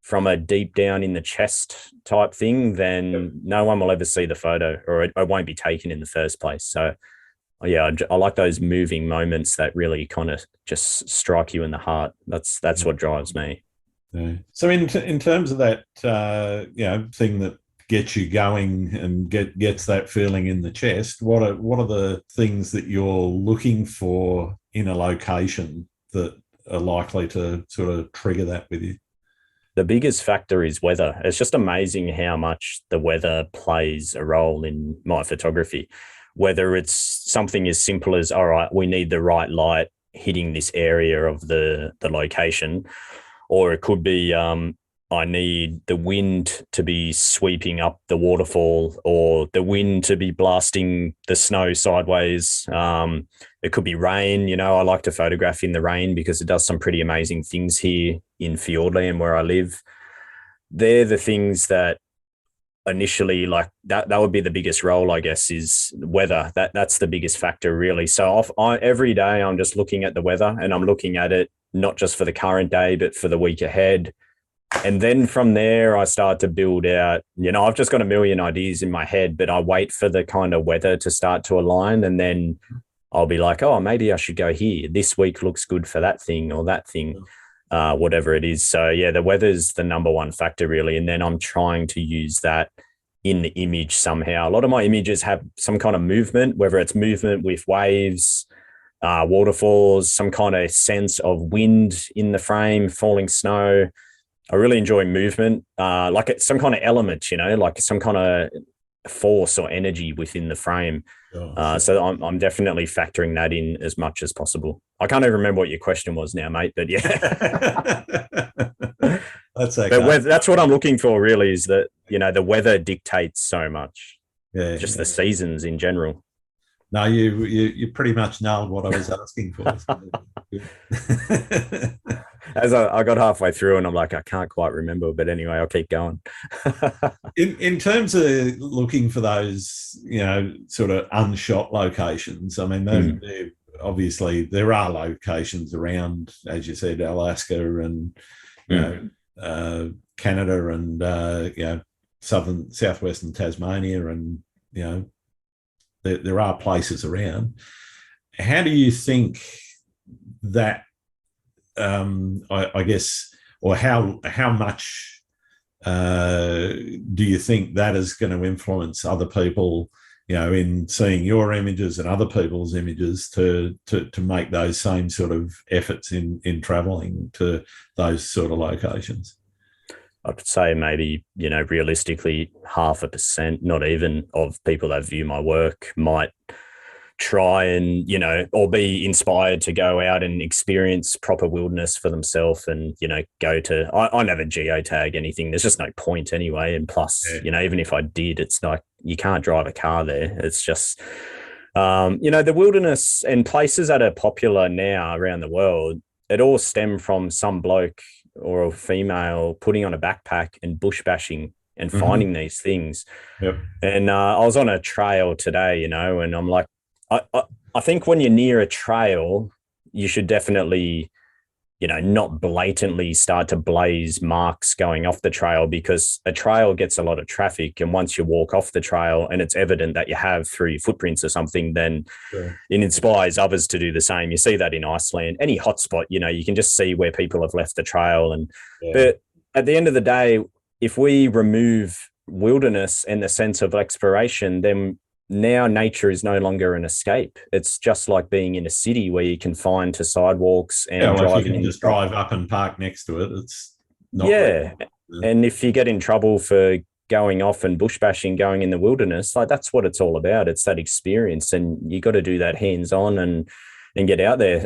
from a deep down in the chest type thing, then no one will ever see the photo, or it won't be taken in the first place. So yeah, I like those moving moments that really kind of just strike you in the heart. That's what drives me. Yeah. So in terms of that, thing that gets you going and gets that feeling in the chest, what are the things that you're looking for in a location that are likely to sort of trigger that with you? The biggest factor is weather. It's just amazing how much the weather plays a role in my photography. Whether it's something as simple as, all right, we need the right light hitting this area of the location, or it could be I need the wind to be sweeping up the waterfall, or the wind to be blasting the snow sideways. It could be rain. I like to photograph in the rain because it does some pretty amazing things here in Fiordland where I live. They're the things that initially, like that would be the biggest role, I guess, is weather. That's the biggest factor, really. So every day I'm just looking at the weather, and I'm looking at it not just for the current day, but for the week ahead. And then from there, I start to build out, I've just got a million ideas in my head, but I wait for the kind of weather to start to align. And then I'll be like, oh, maybe I should go here. This week looks good for that thing or that thing, whatever it is. So yeah, the weather's the number one factor, really. And then I'm trying to use that in the image somehow. A lot of my images have some kind of movement, whether it's movement with waves, waterfalls, some kind of sense of wind in the frame, falling snow. I really enjoy movement, like it's some kind of element, like some kind of force or energy within the frame. So I'm definitely factoring that in as much as possible. I can't even remember what your question was now, mate, but yeah. That's okay. But that's what I'm looking for, really, is that, the weather dictates so much. Yeah. Just the seasons in general. No, you pretty much nailed what I was asking for. As I got halfway through and I'm like, I can't quite remember, but anyway, I'll keep going. in terms of looking for those, sort of unshot locations, I mean, obviously there are locations around, as you said, Alaska and Canada and southwestern Tasmania, and there are places around. How do you think that, I guess, or how much do you think that is going to influence other people, in seeing your images and other people's images to make those same sort of efforts in traveling to those sort of locations? I'd say maybe, realistically 0.5%, not even, of people that view my work might try and, or be inspired to go out and experience proper wilderness for themselves and, go to, I never geotag anything. There's just no point anyway. And plus, even if I did, it's like, you can't drive a car there. It's just, the wilderness and places that are popular now around the world, it all stem from some bloke or a female putting on a backpack and bush bashing and finding these things. Yep. And I was on a trail today, and I'm like, I think when you're near a trail, you should definitely, not blatantly start to blaze marks going off the trail, because a trail gets a lot of traffic. And once you walk off the trail and it's evident that you have through your footprints or something, then it inspires others to do the same. You see that in Iceland, any hotspot, you can just see where people have left the trail. And but at the end of the day, if we remove wilderness and the sense of exploration, then now nature is no longer an escape. It's just like being in a city where you can find to sidewalks and if you can just drive up and park next to it, it's not. And if you get in trouble for going off and bush bashing, going in the wilderness, like that's what it's all about. It's that experience, and you got to do that hands on and get out there.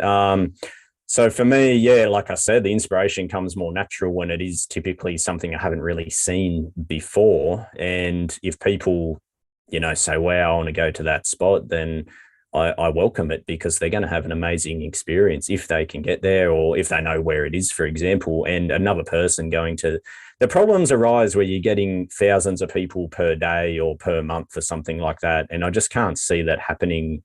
So for me, like I said, the inspiration comes more natural when it is typically something I haven't really seen before. And if people, say, wow, I want to go to that spot, then I welcome it, because they're going to have an amazing experience if they can get there, or if they know where it is, for example. And another person going to, the problems arise where you're getting thousands of people per day or per month or something like that. And I just can't see that happening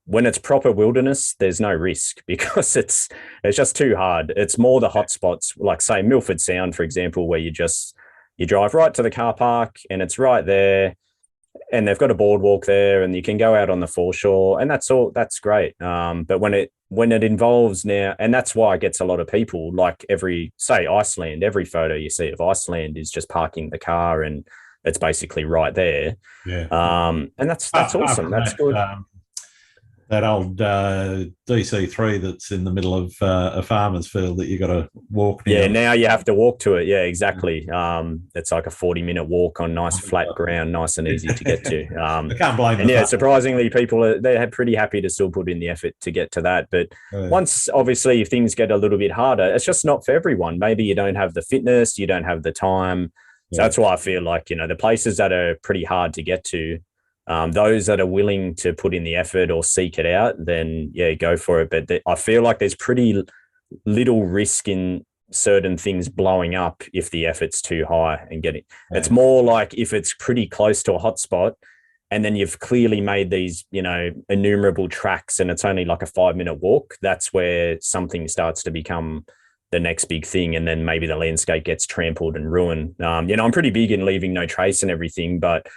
when it's proper wilderness, there's no risk because it's just too hard. It's more the hot spots, like say Milford Sound, for example, where you drive right to the car park and it's right there, and they've got a boardwalk there, and you can go out on the foreshore, and that's all. That's great. But when it involves now, and that's why it gets a lot of people. Like say Iceland, every photo you see of Iceland is just parking the car, and it's basically right there. Yeah. And that's awesome. That's good. That old DC3 that's in the middle of a farmer's field that you got to walk near. Yeah, now you have to walk to it. Yeah, exactly. It's like a 40-minute walk on nice flat ground, nice and easy to get to. I can't blame them. And surprisingly, people they're pretty happy to still put in the effort to get to that. But once, obviously, if things get a little bit harder, it's just not for everyone. Maybe you don't have the fitness, you don't have the time. So that's why I feel like, the places that are pretty hard to get to, those that are willing to put in the effort or seek it out, then go for it. But I feel like there's pretty little risk in certain things blowing up if the effort's too high and getting. It's more like if it's pretty close to a hotspot, and then you've clearly made these, innumerable tracks, and it's only like a 5-minute walk. That's where something starts to become the next big thing, and then maybe the landscape gets trampled and ruined. I'm pretty big in leaving no trace and everything, but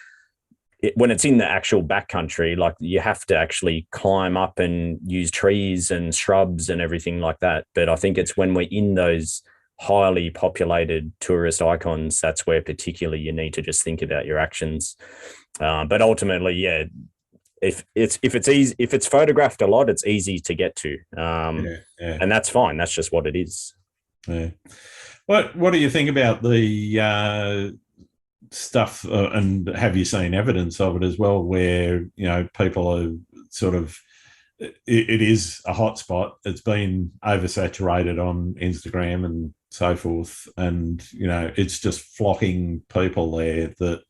when it's in the actual backcountry, like you have to actually climb up and use trees and shrubs and everything like that. But I think it's when we're in those highly populated tourist icons, that's where particularly you need to just think about your actions. But ultimately, if it's photographed a lot, it's easy to get to, and that's fine. That's just what it is. Yeah. What do you think about the stuff, and have you seen evidence of it as well, where people are sort of, it is a hot spot, it's been oversaturated on Instagram and so forth, and it's just flocking people there that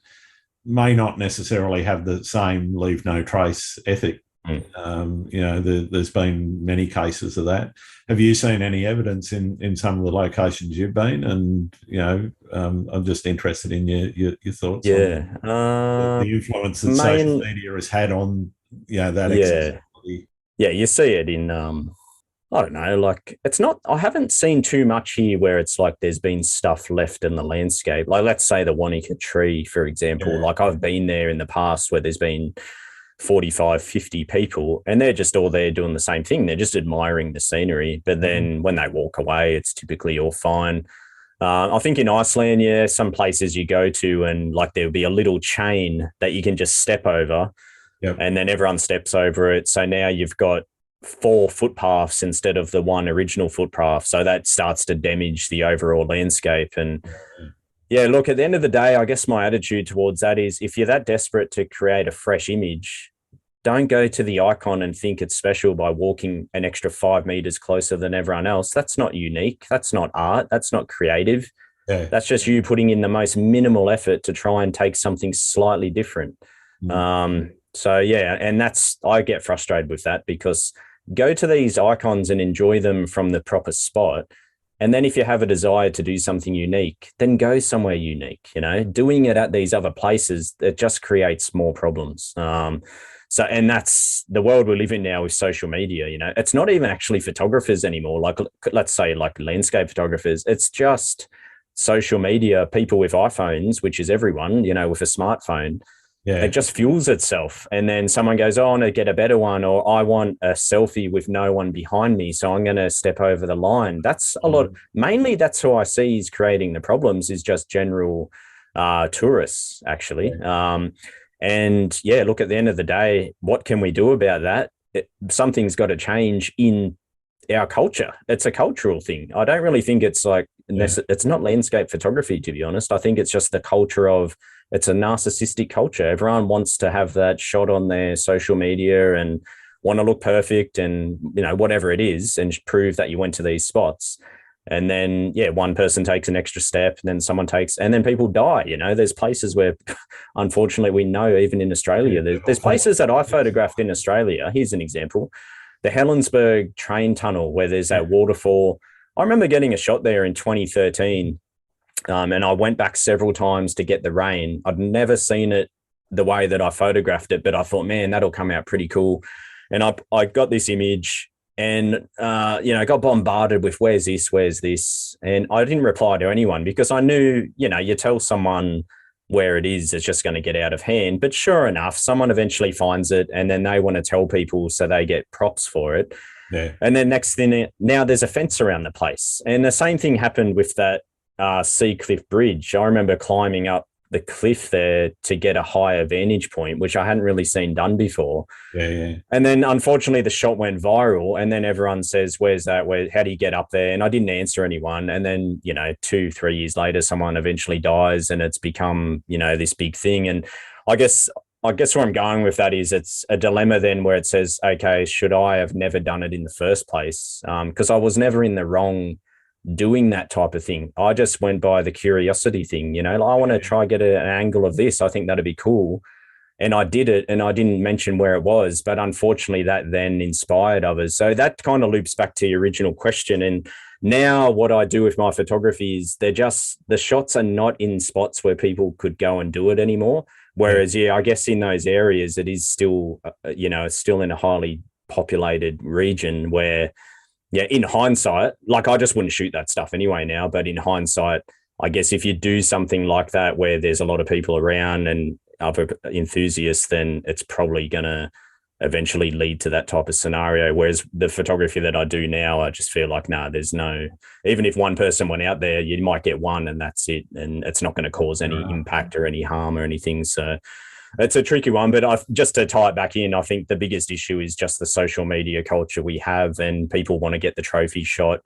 may not necessarily have the same leave no trace ethic. There's been many cases of that. Have you seen any evidence in some of the locations you've been? And I'm just interested in your thoughts. On the influence that social media has had on that accessibility. Yeah, you see it in I don't know, like it's not. I haven't seen too much here where it's like there's been stuff left in the landscape. Like let's say the Wanaka tree, for example. Like I've been there in the past where there's been 45, 50 people, and they're just all there doing the same thing. They're just admiring the scenery. But then when they walk away, it's typically all fine. I think in Iceland, some places you go to and like there'll be a little chain that you can just step over, and then everyone steps over it. So now you've got 4 footpaths instead of the one original footpath. So that starts to damage the overall landscape. And look, at the end of the day, I guess my attitude towards that is if you're that desperate to create a fresh image, don't go to the icon and think it's special by walking an extra 5 meters closer than everyone else. That's not unique. That's not art. That's not creative. That's just you putting in the most minimal effort to try and take something slightly different. And I get frustrated with that, because go to these icons and enjoy them from the proper spot. And then if you have a desire to do something unique, then go somewhere unique. Doing it at these other places, it just creates more problems. And that's the world we live in now with social media. It's not even actually photographers anymore. Like, let's say like landscape photographers, it's just social media, people with iPhones, which is everyone, with a smartphone. It just fuels itself. And then someone goes, I want to get a better one, or I want a selfie with no one behind me, so I'm going to step over the line. That's a lot. Mainly that's who I see is creating the problems, is just general tourists, actually. Look, at the end of the day, what can we do about that? Something's got to change in our culture. It's a cultural thing. I don't really think it's like, it's not landscape photography, to be honest. I think it's just the culture of, it's a narcissistic culture. Everyone wants to have that shot on their social media and want to look perfect and, whatever it is, and prove that you went to these spots. And then, one person takes an extra step, and then someone takes, and then people die. There's places where, unfortunately, we know even in Australia, there's places that I photographed in Australia. Here's an example. The Helensburgh train tunnel, where there's that waterfall. I remember getting a shot there in 2013. And I went back several times to get the rain. I'd never seen it the way that I photographed it, but I thought, man, that'll come out pretty cool. And I got this image and, got bombarded with where's this? And I didn't reply to anyone because I knew, you tell someone where it is, it's just going to get out of hand. But sure enough, someone eventually finds it and then they want to tell people so they get props for it. Yeah. And then next thing, now there's a fence around the place. And the same thing happened with that Sea Cliff Bridge. I remember climbing up the cliff there to get a higher vantage point, which I hadn't really seen done before. Yeah. And then unfortunately the shot went viral and then everyone says, where's that? How do you get up there? And I didn't answer anyone. And then, 2-3 years later, someone eventually dies and it's become, this big thing. And I guess where I'm going with that is it's a dilemma then where it says, okay, should I have never done it in the first place? Because I was never in the wrong doing that type of thing. I just went by the curiosity thing, I want to try get an angle of this. I think that'd be cool. And I did it and I didn't mention where it was, but unfortunately that then inspired others. So that kind of loops back to your original question. And now what I do with my photography is the shots are not in spots where people could go and do it anymore. Whereas, I guess in those areas, it is still, it's still in a highly populated region where, in hindsight, like I just wouldn't shoot that stuff anyway now. But in hindsight, I guess if you do something like that where there's a lot of people around and other enthusiasts, then it's probably going to eventually lead to that type of scenario. Whereas the photography that I do now, I just feel like, there's no, even if one person went out there, you might get one and that's it. And it's not going to cause any impact or any harm or anything. So it's a tricky one, but just to tie it back in, I think the biggest issue is just the social media culture we have and people want to get the trophy shot.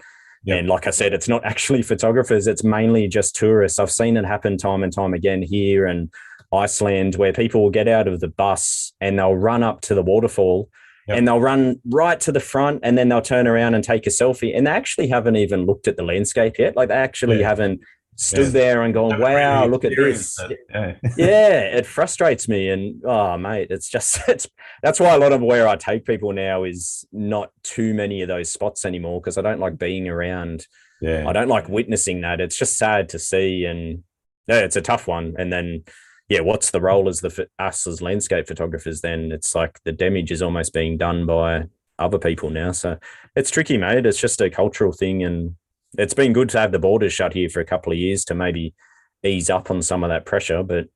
Yep. And like I said, it's not actually photographers. It's mainly just tourists. I've seen it happen time and time again here and Iceland where people will get out of the bus and they'll run up to the waterfall and they'll run right to the front and then they'll turn around and take a selfie. And they actually haven't even looked at the landscape yet. Like they actually haven't stood there and gone, wow, really look at this. It frustrates me. And, oh, mate, that's why a lot of where I take people now is not too many of those spots anymore because I don't like being around. I don't like witnessing that. It's just sad to see. And it's a tough one. And then, what's the role as us as landscape photographers then? It's like the damage is almost being done by other people now. So it's tricky, mate. It's just a cultural thing. And it's been good to have the borders shut here for a couple of years to maybe ease up on some of that pressure. But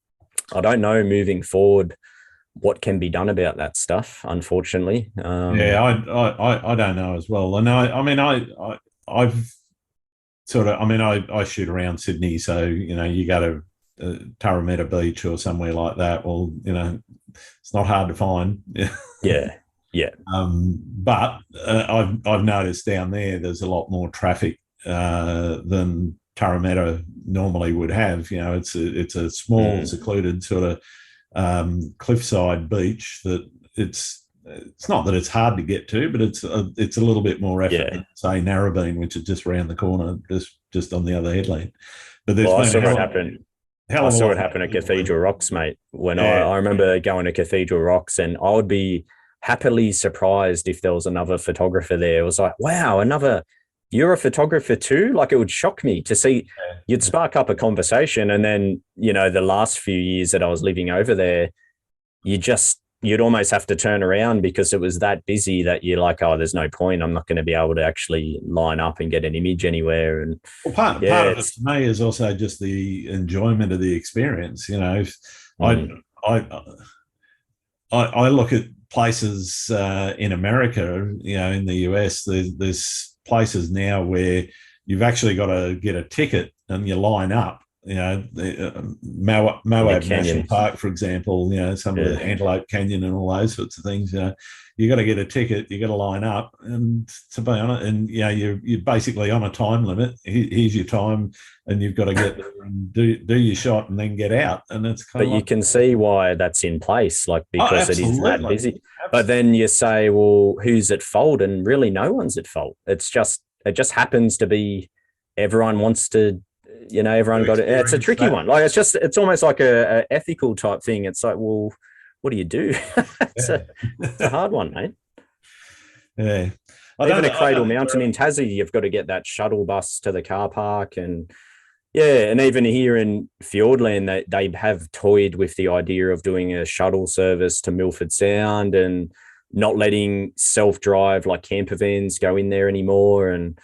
I don't know moving forward what can be done about that stuff, unfortunately. I don't know as well. And I've sort of, I shoot around Sydney. So, you go to Tarameta Beach or somewhere like that. Well, it's not hard to find. But I've noticed down there's a lot more traffic than Tarameta normally would have. It's a small, secluded sort of cliffside beach that it's not that it's hard to get to, but it's a little bit more effort than, say, Narrabeen, which is just around the corner, just on the other headland. But there's I saw it happen at Cathedral Rocks, mate. When I remember going to Cathedral Rocks, and I would be happily surprised if there was another photographer there. It was like, wow, you're a photographer too? Like, it would shock me to see. You'd spark up a conversation, and then, the last few years that I was living over there, you'd almost have to turn around because it was that busy that you're like, oh, there's no point. I'm not going to be able to actually line up and get an image anywhere. And part of it to me is also just the enjoyment of the experience. I look at places in America, in the US, there's places now where you've actually got to get a ticket and you line up. Moab National Park, for example, some of the Antelope Canyon and all those sorts of things. You got to get a ticket, you got to line up, and to be honest, and you're basically on a time limit. Here's your time, and you've got to get there and do your shot and then get out. And it's kind of. But you can see why that's in place, because it is that busy. Absolutely. But then you say, well, who's at fault? And really, no one's at fault. It just happens to be everyone wants to. Everyone got it. It's a tricky one. Like it's almost like a ethical type thing. It's like, well, what do you do? It's a hard one, mate. Yeah. Even a Cradle Mountain in Tassie, you've got to get that shuttle bus to the car park, and even here in Fiordland, they have toyed with the idea of doing a shuttle service to Milford Sound, and not letting self-drive like camper vans go in there anymore. And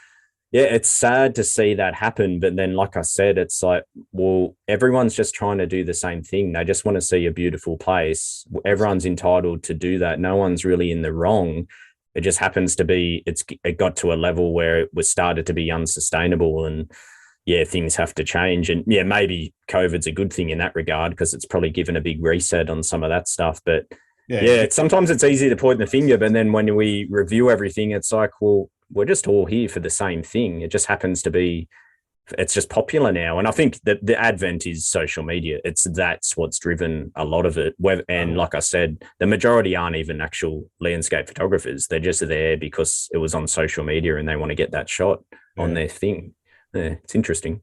yeah, it's sad to see that happen. But then, like I said, it's like, well, everyone's just trying to do the same thing. They just want to see a beautiful place. Everyone's entitled to do that. No one's really in the wrong. It just happens to be, it got to a level where it was started to be unsustainable, and yeah, things have to change. And yeah, maybe COVID's a good thing in that regard, because it's probably given a big reset on some of that stuff. But yeah, sometimes it's easy to point the finger, but then when we review everything, it's like, well, we're just all here for the same thing. It just happens to be, it's just popular now. And I think that the advent is social media. That's what's driven a lot of it. And like I said, the majority aren't even actual landscape photographers. They're just there because it was on social media and they want to get that shot on their thing. Yeah, it's interesting.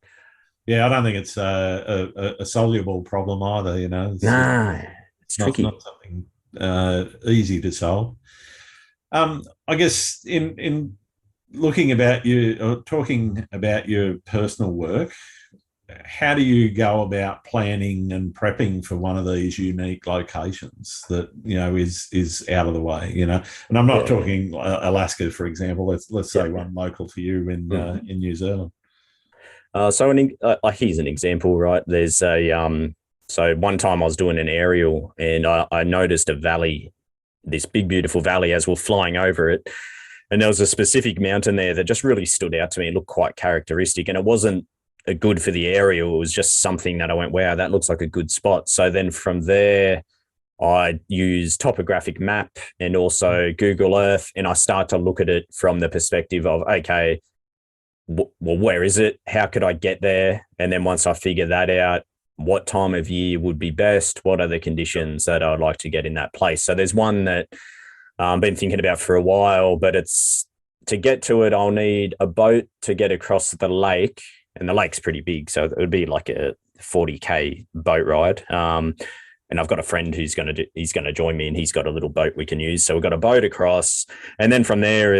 Yeah, I don't think it's a soluble problem either. It's tricky. Not something easy to solve. I guess in looking about you or talking about your personal work, how do you go about planning and prepping for one of these unique locations that is out of the way? And I'm not talking Alaska, for example. Let's say one local for you in New Zealand. So here's an example, right? There's so one time I was doing an aerial and I noticed a valley, this big beautiful valley, as we're flying over it. And there was a specific mountain there that just really stood out to me. It looked quite characteristic, and it wasn't a good for the aerial. It was just something that I went, wow, that looks like a good spot. So then from there, I use topographic map and also Google Earth, and I start to look at it from the perspective of, okay, well, where is it? How could I get there? And then once I figure that out, what time of year would be best? What are the conditions that I'd like to get in that place? So there's one that I've been thinking about for a while, but it's to get to it, I'll need a boat to get across the lake, and the lake's pretty big. So it would be like a 40K boat ride. And I've got a friend who's going to join me, and he's got a little boat we can use. So we've got a boat across, and then from there,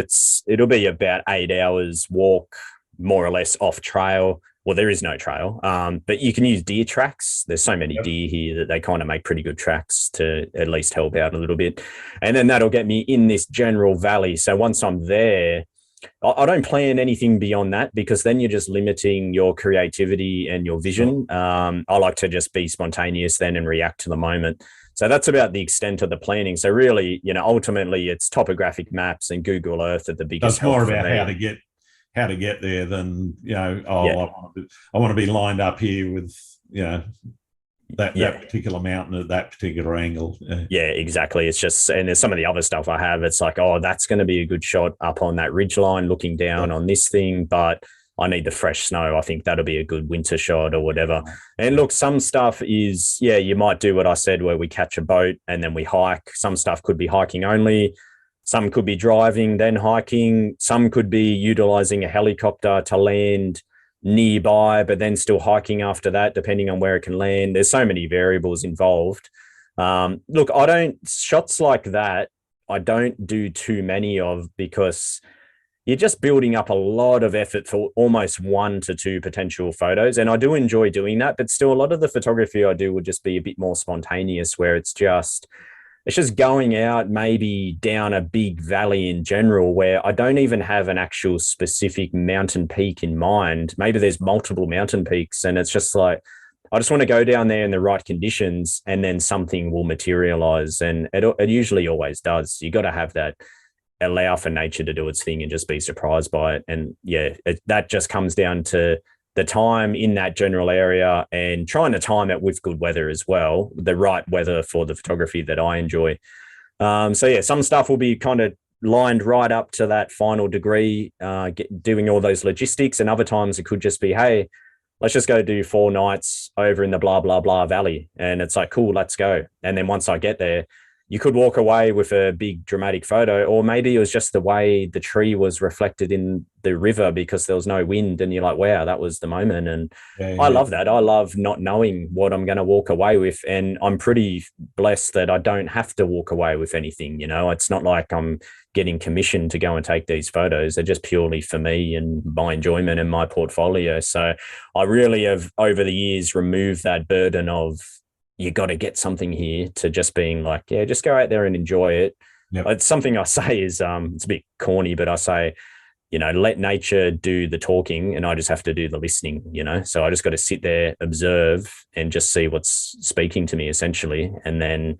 it'll be about 8 hours walk, more or less off trail. Well, there is no trail, but you can use deer tracks. There's so many deer here that they kind of make pretty good tracks to at least help out a little bit. And then that'll get me in this general valley. So once I'm there, I don't plan anything beyond that, because then you're just limiting your creativity and your vision. I like to just be spontaneous then and react to the moment. So that's about the extent of the planning. So really, ultimately it's topographic maps and Google Earth are the biggest. That's more about how to get there than I want to be lined up here with that particular mountain at that particular angle. Yeah, exactly. It's just, and there's some of the other stuff I have, it's like, oh, that's going to be a good shot up on that ridge line looking down on this thing, but I need the fresh snow. I think that'll be a good winter shot or whatever. And look, some stuff is, you might do what I said, where we catch a boat and then we hike. Some stuff could be hiking only. Some could be driving, then hiking. Some could be utilizing a helicopter to land nearby, but then still hiking after that, depending on where it can land. There's so many variables involved. Look, shots like that, I don't do too many of, because you're just building up a lot of effort for almost 1 to 2 potential photos. And I do enjoy doing that, but still a lot of the photography I do would just be a bit more spontaneous, where it's just going out maybe down a big valley in general, where I don't even have an actual specific mountain peak in mind. Maybe there's multiple mountain peaks, and it's just like, I just want to go down there in the right conditions, and then something will materialize. And it usually always does. You got to have that, allow for nature to do its thing and just be surprised by it. And that just comes down to the time in that general area and trying to time it with good weather as well, the right weather for the photography that I enjoy. Some stuff will be kind of lined right up to that final degree, doing all those logistics. And other times it could just be, hey, let's just go do 4 nights over in the blah, blah, blah valley. And it's like, cool, let's go. And then once I get there, you could walk away with a big dramatic photo, or maybe it was just the way the tree was reflected in the river because there was no wind, and you're like, wow, that was the moment. And I love that. I love not knowing what I'm going to walk away with. And I'm pretty blessed that I don't have to walk away with anything. It's not like I'm getting commissioned to go and take these photos. They're just purely for me and my enjoyment and my portfolio. So I really have, over the years, removed that burden of, you got to get something here, to just being like, just go out there and enjoy it. Yep. It's something I say is, it's a bit corny, but I say, let nature do the talking and I just have to do the listening, So I just got to sit there, observe, and just see what's speaking to me essentially. And then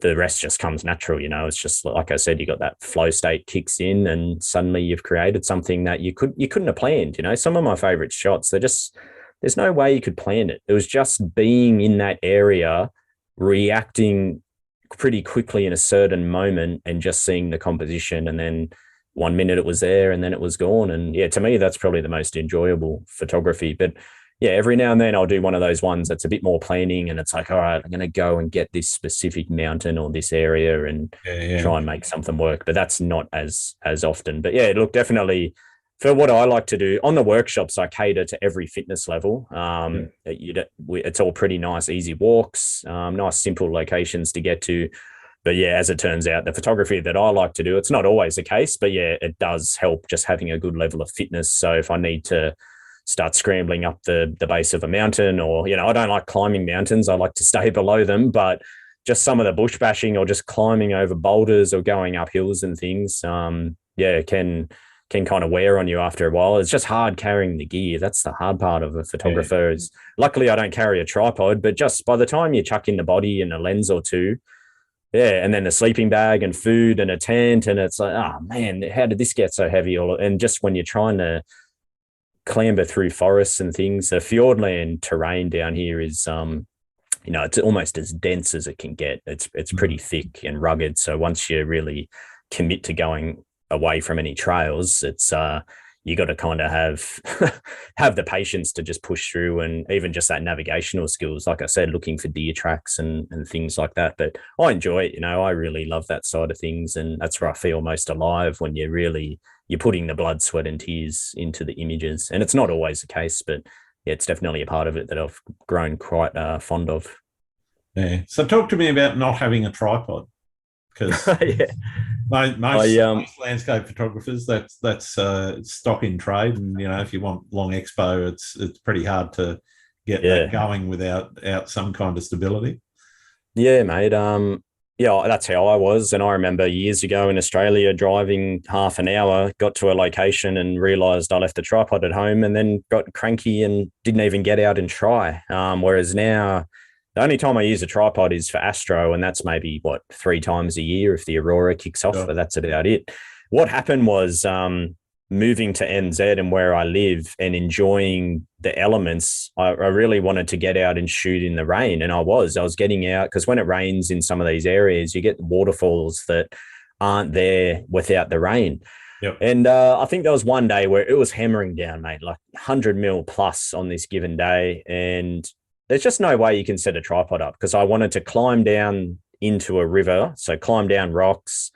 the rest just comes natural, It's just like I said, you got that flow state kicks in and suddenly you've created something that you couldn't have planned. Some of my favorite shots, there's no way you could plan it. It was just being in that area, reacting pretty quickly in a certain moment and just seeing the composition. And then 1 minute it was there and then it was gone. And yeah, to me, that's probably the most enjoyable photography. But yeah, every now and then I'll do one of those ones that's a bit more planning and it's like, all right, I'm going to go and get this specific mountain or this area and try and make something work. But that's not as often. But yeah, look, definitely for what I like to do on the workshops, I cater to every fitness level. It's all pretty nice, easy walks, nice, simple locations to get to. But yeah, as it turns out, the photography that I like to do, it's not always the case, but yeah, it does help just having a good level of fitness. So if I need to start scrambling up the base of a mountain or, I don't like climbing mountains. I like to stay below them, but just some of the bush bashing or just climbing over boulders or going up hills and things, can kind of wear on you after a while. It's just hard carrying the gear. That's the hard part of a photographer. Is luckily I don't carry a tripod, but just by the time you chuck in the body and a lens or two, and then a sleeping bag and food and a tent, and it's like, oh man, how did this get so heavy? And just when you're trying to clamber through forests and things, the fjordland terrain down here is, it's almost as dense as it can get. It's pretty thick and rugged. So once you really commit to going away from any trails, it's you got to kind of have the patience to just push through, and even just that navigational skills, like I said, looking for deer tracks and things like that. But I enjoy it. I really love that side of things, and that's where I feel most alive, when you're putting the blood, sweat and tears into the images. And it's not always the case, but yeah, it's definitely a part of it that I've grown quite fond of. Yeah. So talk to me about not having a tripod, because most landscape photographers, that's stock in trade. And if you want long expo, it's pretty hard to get that going without some kind of stability. Yeah, mate. That's how I was. And I remember years ago in Australia, driving half an hour, got to a location and realized I left the tripod at home, and then got cranky and didn't even get out and try. Whereas now, the only time I use a tripod is for astro, and that's maybe 3 times a year if the aurora kicks off, but that's about it. What happened was moving to NZ and where I live and enjoying the elements. I really wanted to get out and shoot in the rain, and I was getting out, because when it rains in some of these areas, you get waterfalls that aren't there without the rain. Yep. And I think there was one day where it was hammering down, mate, like 100 mil plus on this given day, and there's just no way you can set a tripod up, because I wanted to climb down into a river. So climb down rocks,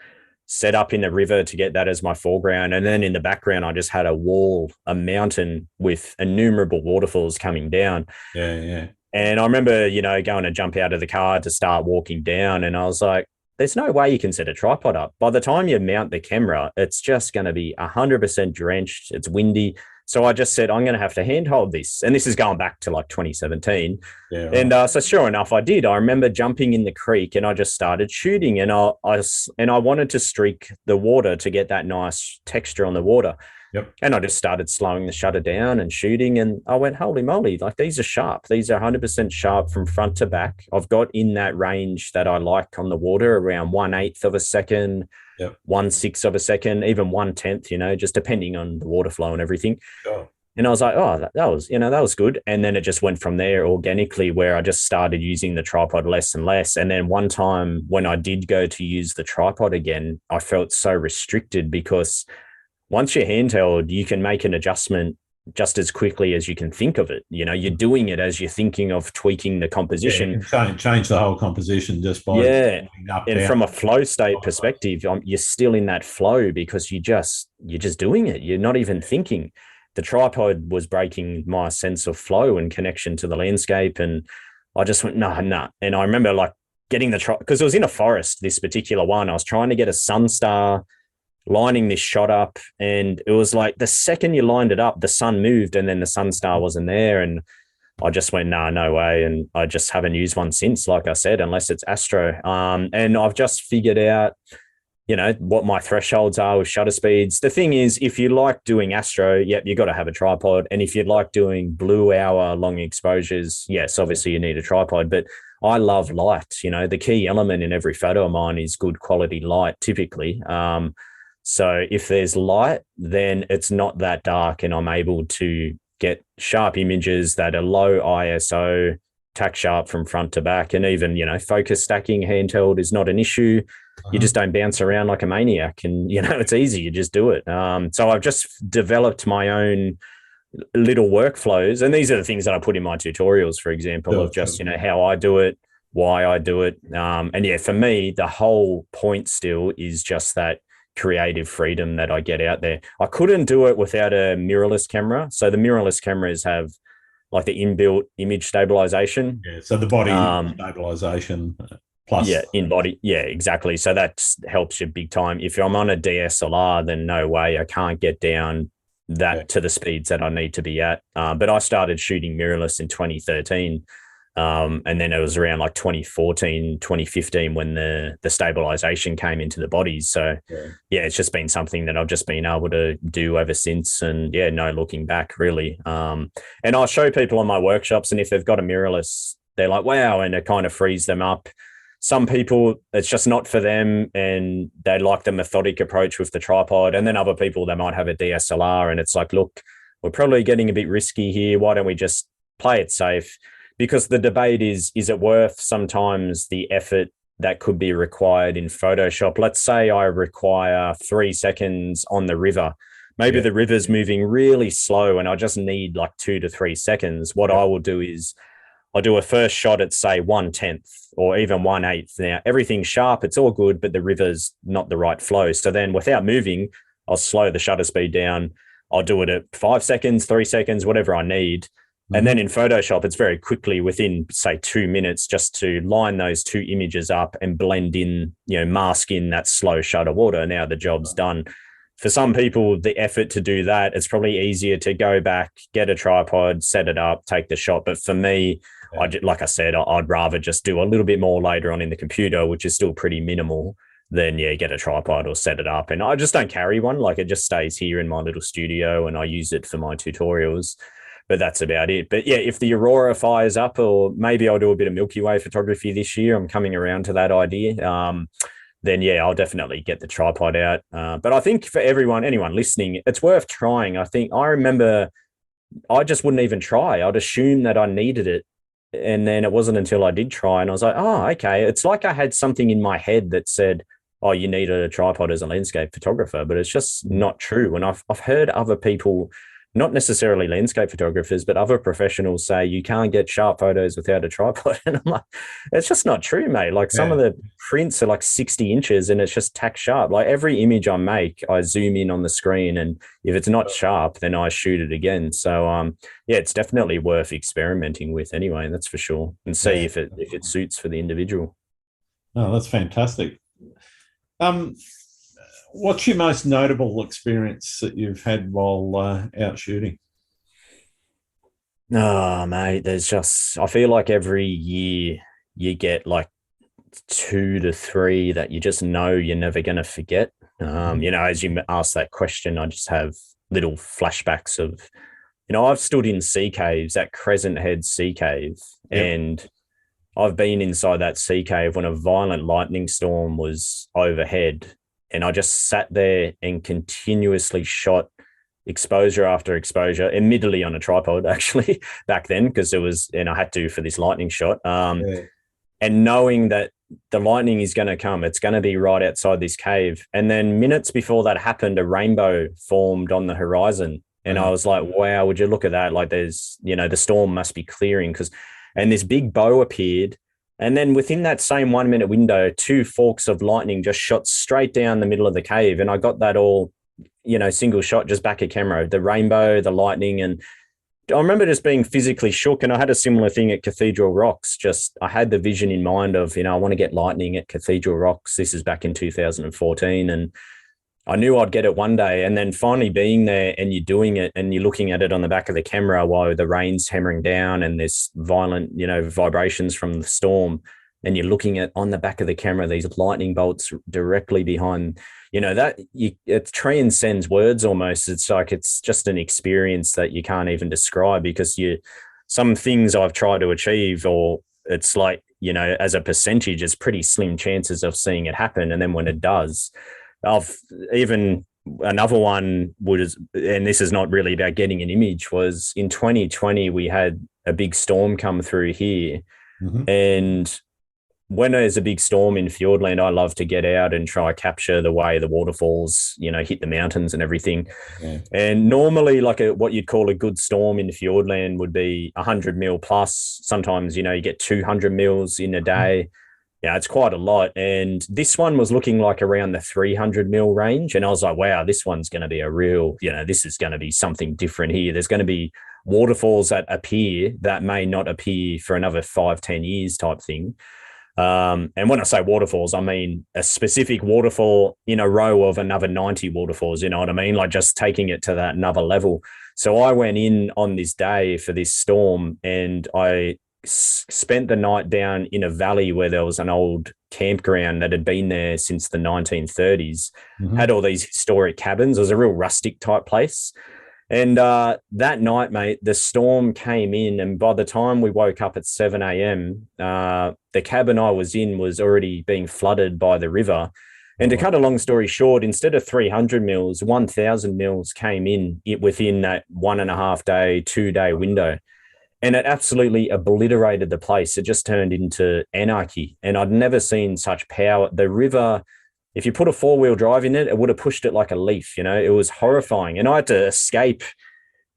set up in the river to get that as my foreground. And then in the background, I just had a mountain with innumerable waterfalls coming down. Yeah. And I remember, going to jump out of the car to start walking down. And I was like, there's no way you can set a tripod up. By the time you mount the camera, it's just going to be 100% drenched. It's windy. So I just said, I'm going to have to handhold this. And this is going back to like 2017. Yeah, right. And so sure enough, I did. I remember jumping in the creek and I just started shooting, and I wanted to streak the water to get that nice texture on the water. Yep. And I just started slowing the shutter down and shooting. And I went, holy moly, like these are sharp. These are 100% sharp from front to back. I've got in that range that I like on the water, around 1/8 of a second, 1/6 of a second, even 1/10, just depending on the water flow and everything. Sure. And I was like, oh, that was good. And then it just went from there organically, where I just started using the tripod less and less. And then one time when I did go to use the tripod again, I felt so restricted, because once you're handheld, you can make an adjustment just as quickly as you can think of it. You're doing it as you're thinking of tweaking the composition. Yeah, you can change the whole composition just by up, and down. From a flow state perspective, you're still in that flow, because you're just doing it. You're not even thinking. The tripod was breaking my sense of flow and connection to the landscape, and I just went, no. And I remember like getting the tripod, because it was in a forest, this particular one. I was trying to get a sun star, lining this shot up, and it was like the second you lined it up, the sun moved, and then the sun star wasn't there. And I just went, no way. And I just haven't used one since, like I said, unless it's astro. And I've just figured out what my thresholds are with shutter speeds. The thing is, if you like doing astro, yep, you got to have a tripod. And if you like doing blue hour long exposures, yes, obviously you need a tripod. But I love light. The key element in every photo of mine is good quality light, typically. So if there's light, then it's not that dark, and I'm able to get sharp images that are low ISO, tack sharp from front to back, and even focus stacking handheld is not an issue. You just don't bounce around like a maniac, and it's easy. You just do it. So I've just developed my own little workflows, and these are the things that I put in my tutorials, for example, of just how I do it, why I do it, and yeah, for me, the whole point still is just that creative freedom that I get out there. I couldn't do it without a mirrorless camera. So the mirrorless cameras have like the inbuilt image stabilization. Yeah, so the body stabilization plus. Yeah, in body. Yeah, exactly. So that helps you big time. If I'm on a DSLR, then no way, I can't get down that to the speeds that I need to be at. But I started shooting mirrorless in 2013. And then it was around like 2014, 2015 when the stabilization came into the bodies. So yeah, it's just been something that I've just been able to do ever since. And yeah, no looking back really. And I'll show people on my workshops, and if they've got a mirrorless, they're like, wow, and it kind of frees them up. Some people, it's just not for them, and they like the methodic approach with the tripod. And then other people, they might have a DSLR, and it's like, look, we're probably getting a bit risky here. Why don't we just play it safe? Because the debate is it worth sometimes the effort that could be required in Photoshop? Let's say I require 3 seconds on the river. Maybe the river's moving really slow and I just need like 2 to 3 seconds. What I will do is I'll do a first shot at, say, 1/10 or even 1/8. Now, everything's sharp, it's all good, but the river's not the right flow. So then without moving, I'll slow the shutter speed down. I'll do it at 5 seconds, 3 seconds, whatever I need. And then in Photoshop, it's very quickly within, say, 2 minutes, just to line those two images up and blend in, mask in that slow shutter water. Now the job's done. For some people, the effort to do that, it's probably easier to go back, get a tripod, set it up, take the shot. But for me, like I said, I'd rather just do a little bit more later on in the computer, which is still pretty minimal, than, get a tripod or set it up. And I just don't carry one. Like, it just stays here in my little studio and I use it for my tutorials. But that's about it. But yeah, if the Aurora fires up, or maybe I'll do a bit of Milky Way photography this year, I'm coming around to that idea. Then yeah, I'll definitely get the tripod out. But I think for anyone listening, it's worth trying. I remember I just wouldn't even try. I'd assume that I needed it. And then it wasn't until I did try and I was like, oh, okay. It's like I had something in my head that said, oh, you need a tripod as a landscape photographer, but it's just not true. And I've heard other people, not necessarily landscape photographers, but other professionals say you can't get sharp photos without a tripod. And I'm like, it's just not true, mate. Like some of the prints are like 60 inches and it's just tack sharp. Like every image I make, I zoom in on the screen, and if it's not sharp, then I shoot it again. So yeah, it's definitely worth experimenting with anyway, that's for sure. And see if it suits for the individual. Oh, that's fantastic. What's your most notable experience that you've had while out shooting? Oh, mate, I feel like every year you get like 2 to 3 that you just know you're never going to forget. As you ask that question, I just have little flashbacks of, I've stood in sea caves at Crescent Head Sea Cave, and I've been inside that sea cave when a violent lightning storm was overhead. And I just sat there and continuously shot exposure after exposure, admittedly on a tripod, actually, back then, because I had to for this lightning shot. And knowing that the lightning is going to come, it's going to be right outside this cave. And then minutes before that happened, a rainbow formed on the horizon. And I was like, wow, would you look at that? Like there's, the storm must be clearing, and this big bow appeared. And then within that same 1 minute window, 2 forks of lightning just shot straight down the middle of the cave. And I got that all, single shot, just back of camera, the rainbow, the lightning. And I remember just being physically shook. And I had a similar thing at Cathedral Rocks. I had the vision in mind of, I want to get lightning at Cathedral Rocks. This is back in 2014. And I knew I'd get it one day. And then finally being there and you're doing it and you're looking at it on the back of the camera while the rain's hammering down and there's violent, vibrations from the storm. and you're looking at on the back of the camera, these lightning bolts directly behind, it transcends words almost. It's like, it's just an experience that you can't even describe, because some things I've tried to achieve, or it's like, as a percentage, it's pretty slim chances of seeing it happen. And then when it does, another one was, and this is not really about getting an image, was in 2020, we had a big storm come through here. Mm-hmm. And when there's a big storm in Fiordland, I love to get out and try capture the way the waterfalls, hit the mountains and everything. Yeah. And normally, like what you'd call a good storm in Fiordland would be 100 mil plus. Sometimes, you get 200 mils in a day. Yeah, it's quite a lot. And this one was looking like around the 300 mil range. And I was like, wow, this one's going to be a real, this is going to be something different here. There's going to be waterfalls that appear that may not appear for another 5-10 years type thing. And when I say waterfalls, I mean a specific waterfall in a row of another 90 waterfalls, you know what I mean? Like just taking it to that another level. So I went in on this day for this storm, and I spent the night down in a valley where there was an old campground that had been there since the 1930s, had all these historic cabins. It was a real rustic type place. And that night, mate, the storm came in, and by the time we woke up at 7 a.m., the cabin I was in was already being flooded by the river. And to cut a long story short, instead of 300 mils, 1,000 mils came in within that 1.5 day, 2 day window. And it absolutely obliterated the place. It just turned into anarchy. And I'd never seen such power. The river, if you put a 4-wheel drive in it, it would have pushed it like a leaf. It was horrifying. And I had to escape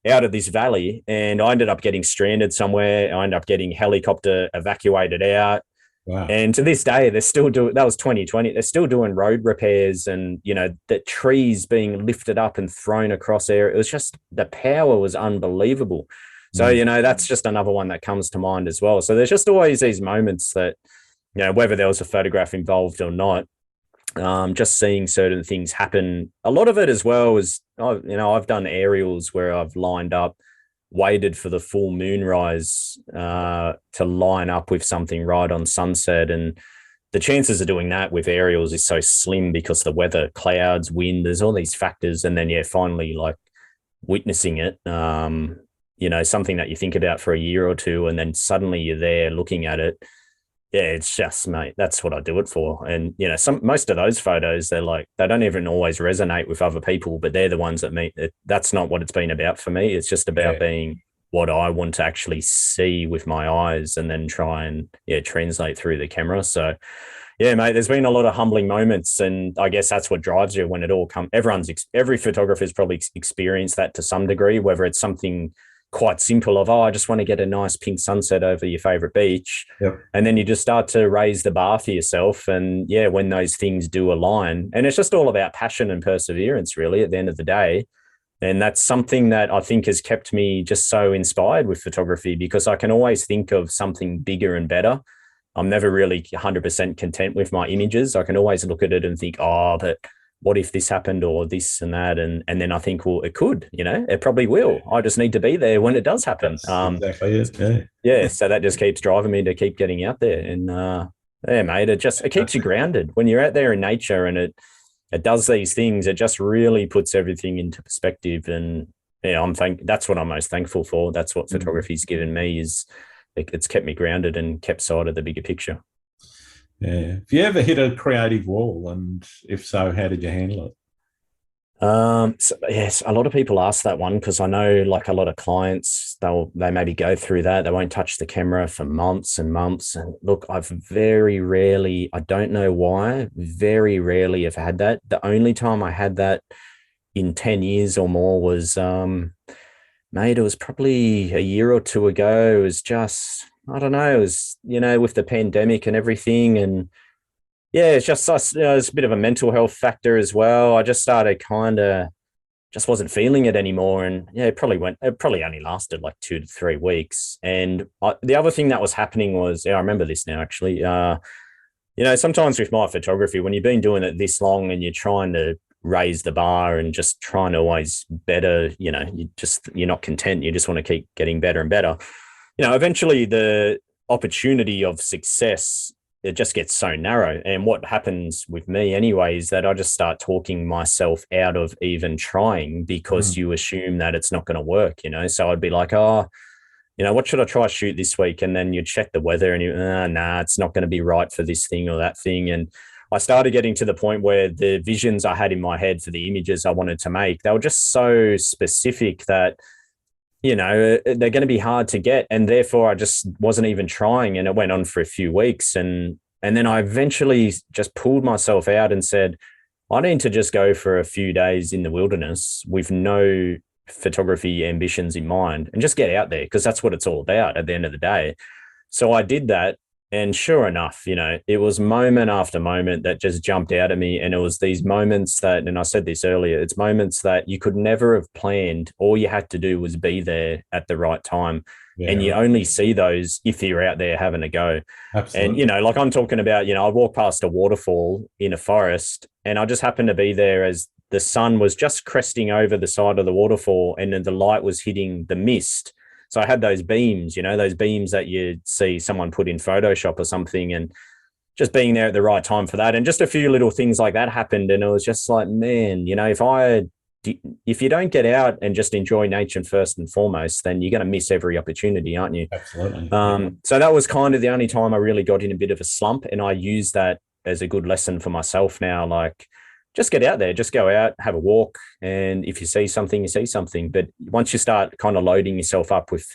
out of this valley, and I ended up getting stranded somewhere. I ended up getting helicopter evacuated out. Wow. And to this day, they're still doing, that was 2020. They're still doing road repairs, and, the trees being lifted up and thrown across there. It was just, the power was unbelievable. So, that's just another one that comes to mind as well. So there's just always these moments that, whether there was a photograph involved or not, just seeing certain things happen. A lot of it as well is, I've done aerials where I've lined up, waited for the full moonrise to line up with something right on sunset. And the chances of doing that with aerials is so slim because the weather, clouds, wind, there's all these factors. And then, finally, like witnessing it, something that you think about for a year or two, and then suddenly you're there looking at it. Yeah, it's just, mate, that's what I do it for. And, most of those photos, they don't even always resonate with other people, but they're the ones that that's not what it's been about for me. It's just about being what I want to actually see with my eyes, and then try and, translate through the camera. So, yeah, mate, there's been a lot of humbling moments, and I guess that's what drives you when it all comes. Every photographer's probably experienced that to some degree, whether it's something quite simple of, I just want to get a nice pink sunset over your favorite beach. Yep. And then you just start to raise the bar for yourself. And when those things do align, and it's just all about passion and perseverance, really, at the end of the day. And that's something that I think has kept me just so inspired with photography, because I can always think of something bigger and better. I'm never really 100% content with my images. I can always look at it and think, but what if this happened, or this and that? And then I think, well, it could, it probably will. I just need to be there when it does happen. That's exactly it. Yeah. So that just keeps driving me to keep getting out there. And mate, it keeps you grounded when you're out there in nature, and it does these things. It just really puts everything into perspective. And that's what I'm most thankful for. That's what photography's given me, is it's kept me grounded and kept sight of the bigger picture. Yeah. Have you ever hit a creative wall? And if so, how did you handle it? So, yes, a lot of people ask that one, because I know, like, a lot of clients, they maybe go through that. They won't touch the camera for months and months. And look, I've very rarely, I don't know why, very rarely have had that. The only time I had that in 10 years or more was, mate, it was probably a year or two ago. It was just, I don't know, it was, with the pandemic and everything. And yeah, it's just, it's a bit of a mental health factor as well. I just started just wasn't feeling it anymore. And yeah, it probably only lasted like 2 to 3 weeks. And the other thing that was happening was, I remember this now, actually, sometimes with my photography, when you've been doing it this long and you're trying to raise the bar and just trying to always better, you're not content. You just want to keep getting better and better. Eventually the opportunity of success, it just gets so narrow. And what happens with me anyway is that I just start talking myself out of even trying, because you assume that it's not going to work, So I'd be like, oh, what should I try shoot this week? And then you check the weather and nah, it's not going to be right for this thing or that thing. And I started getting to the point where the visions I had in my head for the images I wanted to make, they were just so specific that, they're going to be hard to get. And therefore I just wasn't even trying. And it went on for a few weeks. And then I eventually just pulled myself out and said, I need to just go for a few days in the wilderness with no photography ambitions in mind and just get out there, because that's what it's all about at the end of the day. So I did that. And sure enough, it was moment after moment that just jumped out at me. And it was these moments that, and I said this earlier, it's moments that you could never have planned. All you had to do was be there at the right time. Yeah. And you only see those if you're out there having a go. Absolutely. And, like I'm talking about, I walked past a waterfall in a forest, and I just happened to be there as the sun was just cresting over the side of the waterfall, and then the light was hitting the mist. So I had those beams, those beams that you see someone put in Photoshop or something, and just being there at the right time for that. And just a few little things like that happened. And it was just like, man, if you don't get out and just enjoy nature first and foremost, then you're going to miss every opportunity, aren't you? Absolutely. So that was kind of the only time I really got in a bit of a slump. And I use that as a good lesson for myself now. Like, just get out there, just go out, have a walk. And if you see something, you see something. But once you start kind of loading yourself up with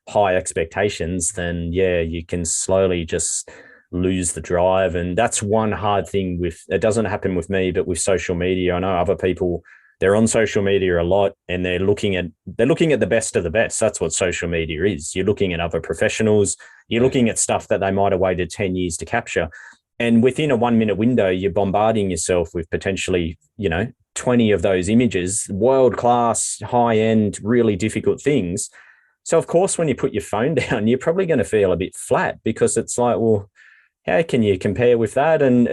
high expectations, then you can slowly just lose the drive. And that's one hard thing it doesn't happen with me, but with social media, I know other people, they're on social media a lot, and they're looking at the best of the best. That's what social media is. You're looking at other professionals, you're looking at stuff that they might have waited 10 years to capture. And within a 1 minute window, you're bombarding yourself with potentially, 20 of those images, world-class, high-end, really difficult things. So, of course, when you put your phone down, you're probably going to feel a bit flat, because it's like, well, how can you compare with that? And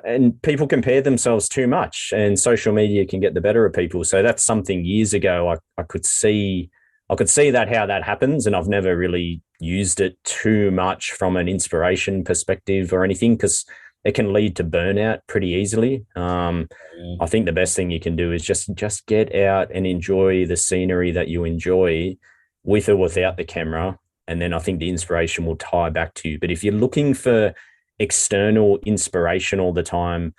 and people compare themselves too much, and social media can get the better of people. So that's something years ago I could see that how that happens, and I've never really used it too much from an inspiration perspective or anything, because it can lead to burnout pretty easily. I think the best thing you can do is just get out and enjoy the scenery that you enjoy, with or without the camera, and then I think the inspiration will tie back to you. But if you're looking for external inspiration all the time,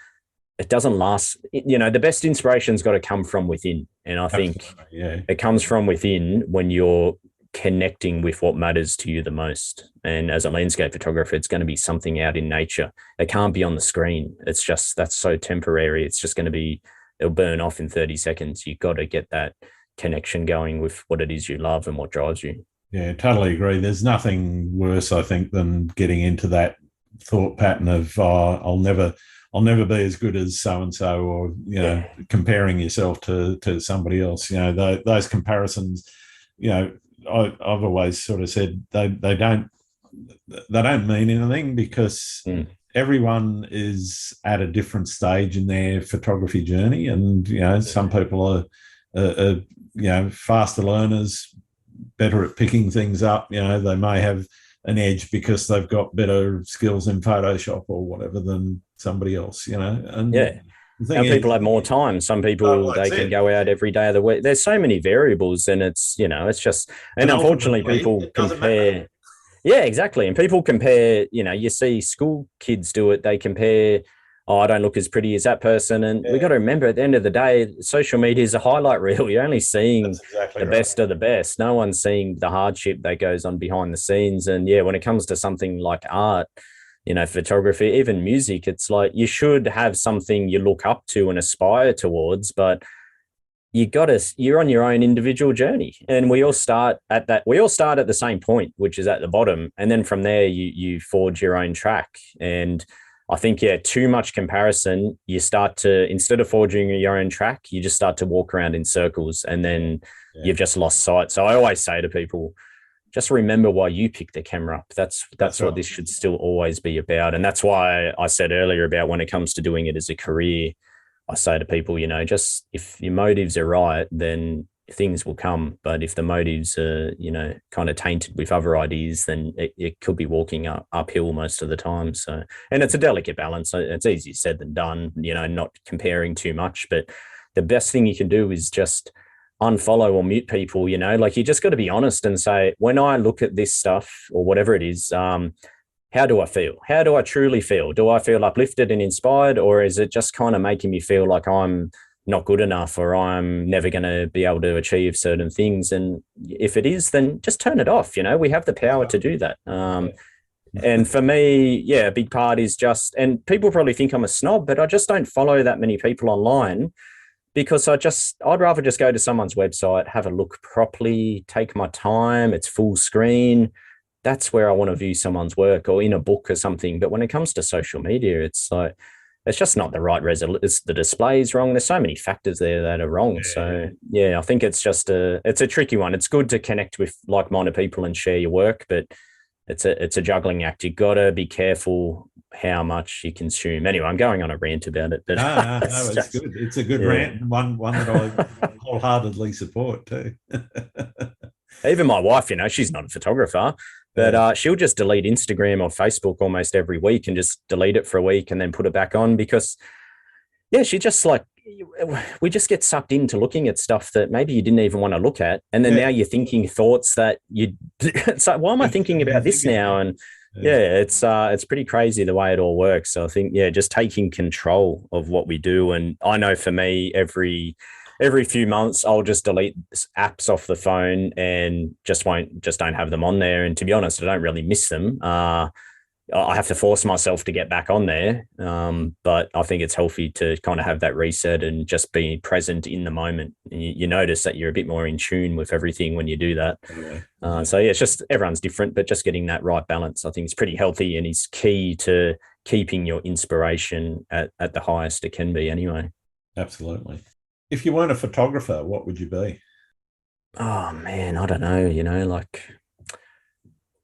it doesn't last. The best inspiration's got to come from within. And I think it comes from within when you're connecting with what matters to you the most. And as a landscape photographer, it's going to be something out in nature. It can't be on the screen. It's just, that's so temporary. It's just going to be, it'll burn off in 30 seconds. You've got to get that connection going with what it is you love and what drives you. Yeah, totally agree. There's nothing worse, I think, than getting into that thought pattern of, I'll never be as good as so-and-so, or, comparing yourself to somebody else. Those comparisons, I've always sort of said they don't mean anything, because everyone is at a different stage in their photography journey. And, some people are faster learners, better at picking things up. They may have an edge because they've got better skills in Photoshop or whatever than somebody else, And some people have more time. Some people, they can go out every day of the week. There's so many variables, and it's, it's just, and unfortunately people compare. Yeah, exactly. And people compare, you see school kids do it. They compare, I don't look as pretty as that person. And we got to remember, at the end of the day, social media is a highlight reel. You're only seeing the best of the best. No one's seeing the hardship that goes on behind the scenes. And when it comes to something like art, photography, even music, it's like you should have something you look up to and aspire towards, but you're on your own individual journey. And we all start at the same point, which is at the bottom. And then from there, you forge your own track. And I think, too much comparison, you start to, instead of forging your own track, you just start to walk around in circles, and then you've just lost sight. So I always say to people, just remember why you picked the camera up. That's what this should still always be about. And that's why I said earlier about when it comes to doing it as a career, I say to people, just if your motives are right, then things will come. But if the motives are, kind of tainted with other ideas, then it could be walking uphill most of the time. So, and it's a delicate balance. It's easier said than done, not comparing too much. But the best thing you can do is just unfollow or mute people, like you just got to be honest and say, when I look at this stuff or whatever it is, how do I feel? How do I truly feel? Do I feel uplifted and inspired, or is it just kind of making me feel like I'm not good enough or I'm never going to be able to achieve certain things? And if it is, then just turn it off. We have the power to do that. And for me, a big part is just, and people probably think I'm a snob, but I just don't follow that many people online because I'd rather just go to someone's website, have a look properly, take my time. It's full screen. That's where I want to view someone's work, or in a book or something. But when it comes to social media, it's like, it's just not the right resolution. The display's wrong. There's so many factors there that are wrong. So I think it's a tricky one. It's good to connect with like-minded people and share your work, but it's a juggling act. You got to be careful how much you consume. Anyway, I'm going on a rant about it. But no, it's good. It's a good rant, and one that I wholeheartedly support too. Even my wife, she's not a photographer, but she'll just delete Instagram or Facebook almost every week and just delete it for a week and then put it back on because, she just like, we just get sucked into looking at stuff that maybe you didn't even want to look at. And then now you're thinking thoughts that it's like, why am I thinking about this now? And it's pretty crazy the way it all works. So I think, just taking control of what we do. And I know for me, every few months, I'll just delete apps off the phone and just don't have them on there. And to be honest, I don't really miss them. I have to force myself to get back on there. But I think it's healthy to kind of have that reset and just be present in the moment. You notice that you're a bit more in tune with everything when you do that. It's just, everyone's different, but just getting that right balance, I think is pretty healthy and is key to keeping your inspiration at the highest it can be anyway. Absolutely. If you weren't a photographer, what would you be? Oh man, I don't know. Like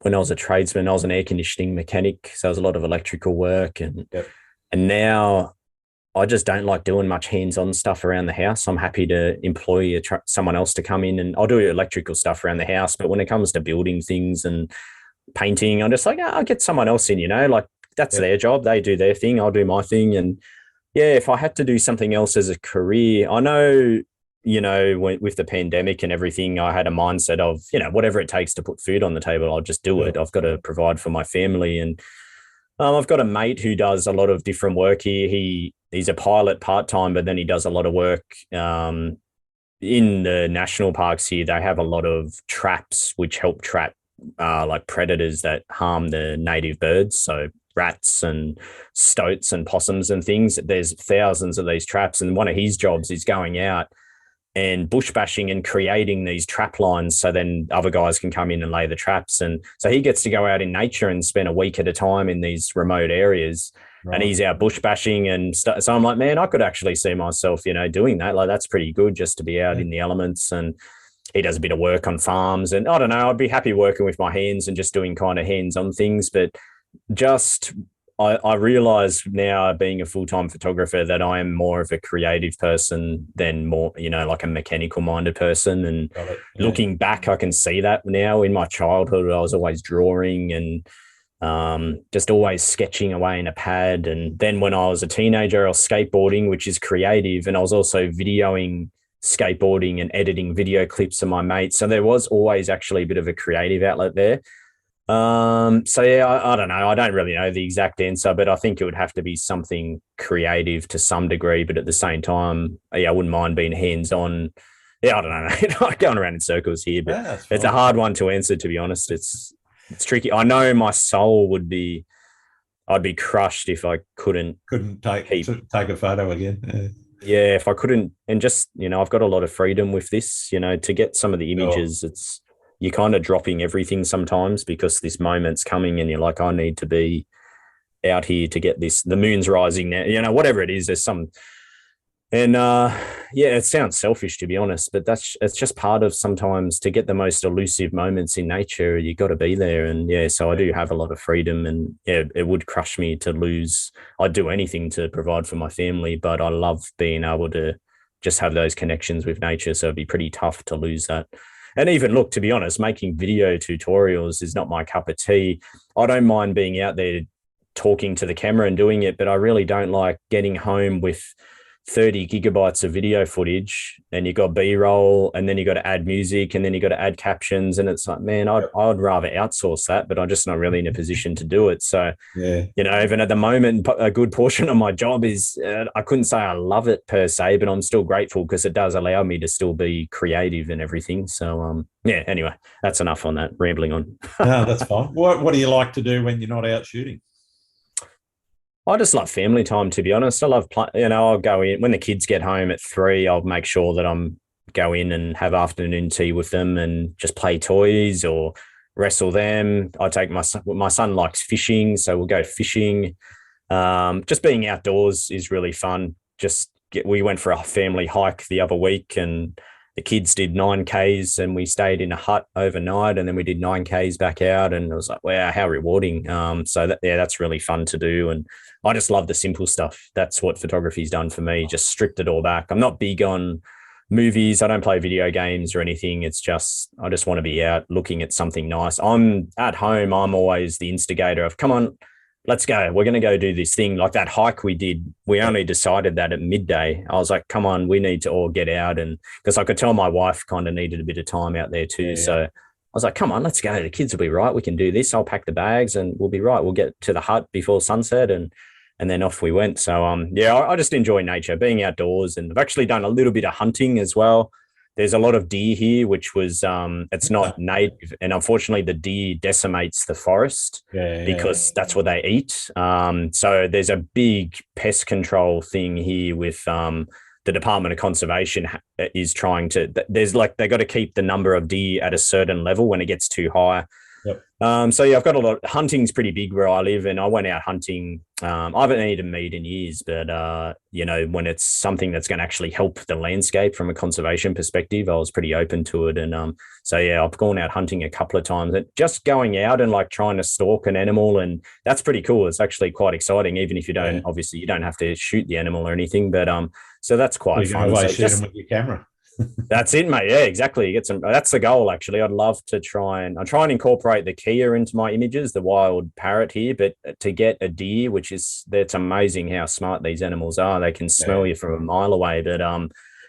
when I was a tradesman, I was an air conditioning mechanic. So it was a lot of electrical work. And now I just don't like doing much hands-on stuff around the house. I'm happy to employ someone else to come in, and I'll do electrical stuff around the house. But when it comes to building things and painting, I'm just like, I'll get someone else in, like that's their job. They do their thing. I'll do my thing. And if I had to do something else as a career, I know, with the pandemic and everything, I had a mindset of, whatever it takes to put food on the table, I'll just do it. I've got to provide for my family. And I've got a mate who does a lot of different work here. He's a pilot part-time, but then he does a lot of work in the national parks here. They have a lot of traps which help trap like predators that harm the native birds. So rats and stoats and possums and things. There's thousands of these traps. And one of his jobs is going out and bush bashing and creating these trap lines so then other guys can come in and lay the traps. And so he gets to go out in nature and spend a week at a time in these remote areas. Right. And he's out bush bashing and stuff. So I'm like, man, I could actually see myself, doing that. Like, that's pretty good just to be out in the elements. And he does a bit of work on farms. And I don't know, I'd be happy working with my hands and just doing kind of hands-on things. But just I realize now, being a full-time photographer, that I am more of a creative person than more, like a mechanical minded person. And looking back, I can see that now. In my childhood, I was always drawing and just always sketching away in a pad. And then when I was a teenager, I was skateboarding, which is creative. And I was also videoing skateboarding and editing video clips of my mates. So there was always actually a bit of a creative outlet there. I don't know. I don't really know the exact answer, but I think it would have to be something creative to some degree. But at the same time, I wouldn't mind being hands-on. I don't know. Going around in circles here, but it's a hard one to answer, to be honest. It's tricky. I know my soul I'd be crushed if I couldn't take a photo again. Yeah, if I couldn't, and just, I've got a lot of freedom with this, to get some of the images. You're kind of dropping everything sometimes because this moment's coming and you're like, I need to be out here to get this. The moon's rising now, whatever it is, there's some, and it sounds selfish, to be honest, but it's just part of, sometimes to get the most elusive moments in nature, you got to be there. And so I do have a lot of freedom, and it would crush me to lose. I'd do anything to provide for my family, but I love being able to just have those connections with nature. So it'd be pretty tough to lose that. And even look, to be honest, making video tutorials is not my cup of tea. I don't mind being out there talking to the camera and doing it, but I really don't like getting home with 30 gigabytes of video footage and you got B-roll and then you got to add music and then you got to add captions. And it's like, man, I'd rather outsource that, but I'm just not really in a position to do it. So, even at the moment, a good portion of my job is, I couldn't say I love it per se, but I'm still grateful because it does allow me to still be creative and everything. So, anyway, that's enough on that, rambling on. No, that's fine. What do you like to do when you're not out shooting? I just love family time, to be honest. I love, I'll go in when the kids get home at 3. I'll make sure that go in and have afternoon tea with them and just play toys or wrestle them. I take my son likes fishing, so we'll go fishing. Just being outdoors is really fun. We went for a family hike the other week and the kids did 9Ks and we stayed in a hut overnight and then we did 9Ks back out and it was like, wow, how rewarding. That's really fun to do. And I just love the simple stuff. That's what photography's done for me. Just stripped it all back. I'm not big on movies. I don't play video games or anything. It's just, I just want to be out looking at something nice. I'm at home. I'm always the instigator of, come on, let's go. We're going to go do this thing. Like that hike we did, we only decided that at midday. I was like, come on, we need to all get out. And because I could tell my wife kind of needed a bit of time out there too. Yeah. So I was like, come on, let's go. The kids will be right. We can do this. I'll pack the bags and we'll be right. We'll get to the hut before sunset and then off we went. So, I just enjoy nature, being outdoors. And I've actually done a little bit of hunting as well. There's a lot of deer here, which was, it's not native. And unfortunately, the deer decimates the forest because that's what they eat. So there's a big pest control thing here with the Department of Conservation is trying to, they got to keep the number of deer at a certain level when it gets too high. Yep. I've got a lot. Hunting's pretty big where I live, and I went out hunting. I haven't eaten meat in years, but when it's something that's going to actually help the landscape from a conservation perspective, I was pretty open to it. And I've gone out hunting a couple of times. And just going out and like trying to stalk an animal, and that's pretty cool. It's actually quite exciting, even if you don't. Obviously, you don't have to shoot the animal or anything, but so that's quite fun. So shoot them with your camera. That's it, mate. Yeah, exactly. That's the goal, actually. I'd love to try and incorporate the Kia into my images, the wild parrot here, but to get a deer, it's amazing how smart these animals are. They can smell you from a mile away. But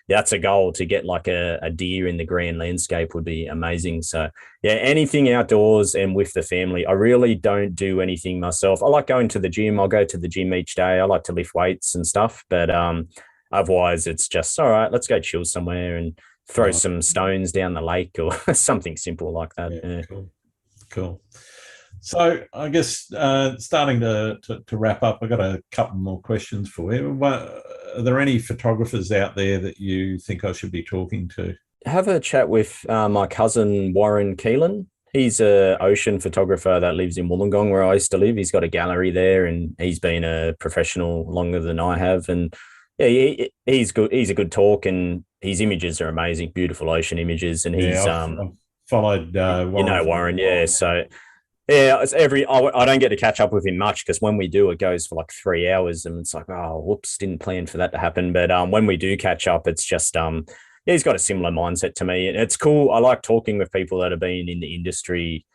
that's a goal, to get like a deer in the grand landscape would be amazing. So anything outdoors and with the family. I really don't do anything myself. I like going to the gym. I'll go to the gym each day. I like to lift weights and stuff, but otherwise, it's just, all right, let's go chill somewhere and throw some stones down the lake or something simple like that. Yeah. Cool. So I guess starting to wrap up, I've got a couple more questions for you. Are there any photographers out there that you think I should be talking to? Have a chat with my cousin, Warren Keelan. He's an ocean photographer that lives in Wollongong, where I used to live. He's got a gallery there and he's been a professional longer than I have. And he's good. He's a good talk, and his images are amazing, beautiful ocean images. And he's I've followed Warren. Warren, yeah. So it's I don't get to catch up with him much because when we do, it goes for like 3 hours, and it's like, oh, whoops, didn't plan for that to happen. But when we do catch up, it's just he's got a similar mindset to me, and it's cool. I like talking with people that have been in the industry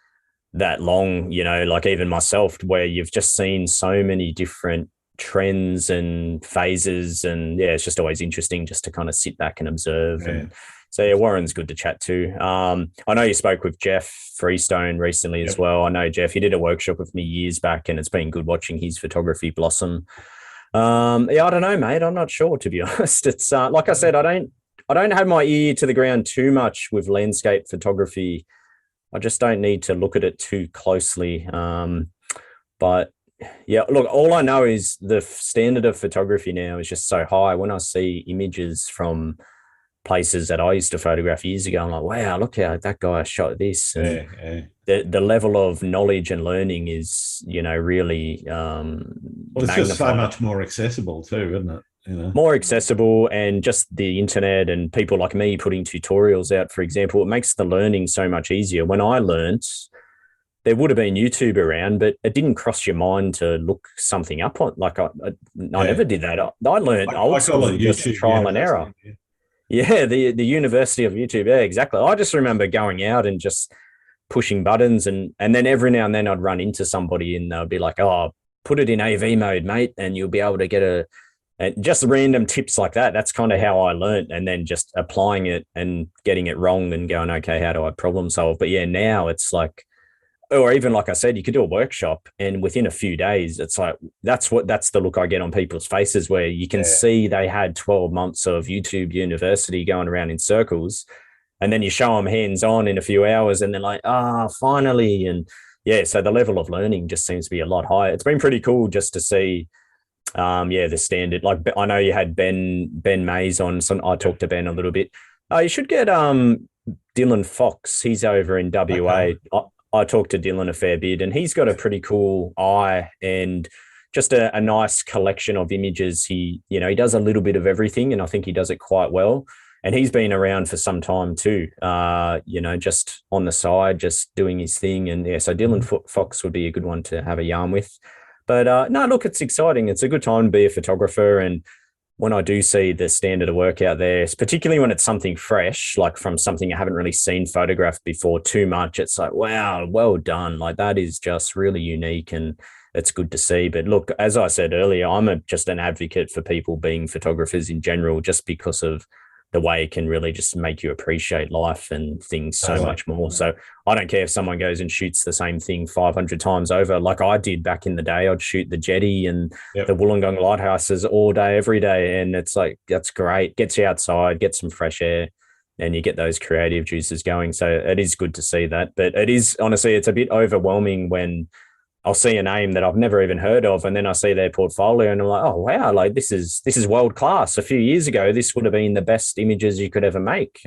that long, like even myself, where you've just seen so many different trends and phases, and it's just always interesting just to kind of sit back and observe. And so Warren's good to chat to. I know you spoke with Jeff Freestone recently as well. I know Jeff, he did a workshop with me years back, and it's been good watching his photography blossom. I don't know, mate. I'm not sure, to be honest. It's like I said, I don't have my ear to the ground too much with landscape photography. I just don't need to look at it too closely. But yeah, look, all I know is the standard of photography now is just so high. When I see images from places that I used to photograph years ago, I'm like, wow, look how that guy shot this. And the level of knowledge and learning is, really it's just so much more accessible too, isn't it? More accessible, and just the internet and people like me putting tutorials out, for example, it makes the learning so much easier. When I learned, there would have been YouTube around, but it didn't cross your mind to look something up on. Like I never did that. I learned old school, just trial and error. Yeah, the University of YouTube. Yeah, exactly. I just remember going out and just pushing buttons, and then every now and then I'd run into somebody and they'd be like, "Oh, put it in AV mode, mate, and you'll be able to get a." And just random tips like that. That's kind of how I learned, and then just applying it and getting it wrong and going, okay, how do I problem solve? But yeah, now it's like, or even like I said, you could do a workshop and within a few days, it's like, that's the look I get on people's faces where you can Yeah. see they had 12 months of YouTube University going around in circles. And then you show them hands on in a few hours and they're like, finally. And yeah, so the level of learning just seems to be a lot higher. It's been pretty cool just to see, the standard. Like I know you had Ben Mays on. Some I talked to Ben a little bit. You should get Dylan Fox. He's over in WA. Okay. I talked to Dylan a fair bit, and he's got a pretty cool eye and just a nice collection of images. He does a little bit of everything, and I think he does it quite well. And he's been around for some time too. Just on the side, just doing his thing. And yeah, so Dylan Fox would be a good one to have a yarn with. But no, look, it's exciting. It's a good time to be a photographer. And when I do see the standard of work out there, particularly when it's something fresh, like from something I haven't really seen photographed before too much, it's like, wow, well done. Like that is just really unique and it's good to see. But look, as I said earlier, I'm just an advocate for people being photographers in general, just because of the way it can really just make you appreciate life and things so much more. So I don't care if someone goes and shoots the same thing 500 times over, like I did back in the day. I'd shoot the jetty and the Wollongong lighthouses all day, every day. And it's like, that's great. Gets you outside, get some fresh air, and you get those creative juices going. So it is good to see that. But it is, honestly, it's a bit overwhelming when I'll see a name that I've never even heard of, and then I see their portfolio, and I'm like, oh wow, like this is world class. A few years ago, this would have been the best images you could ever make.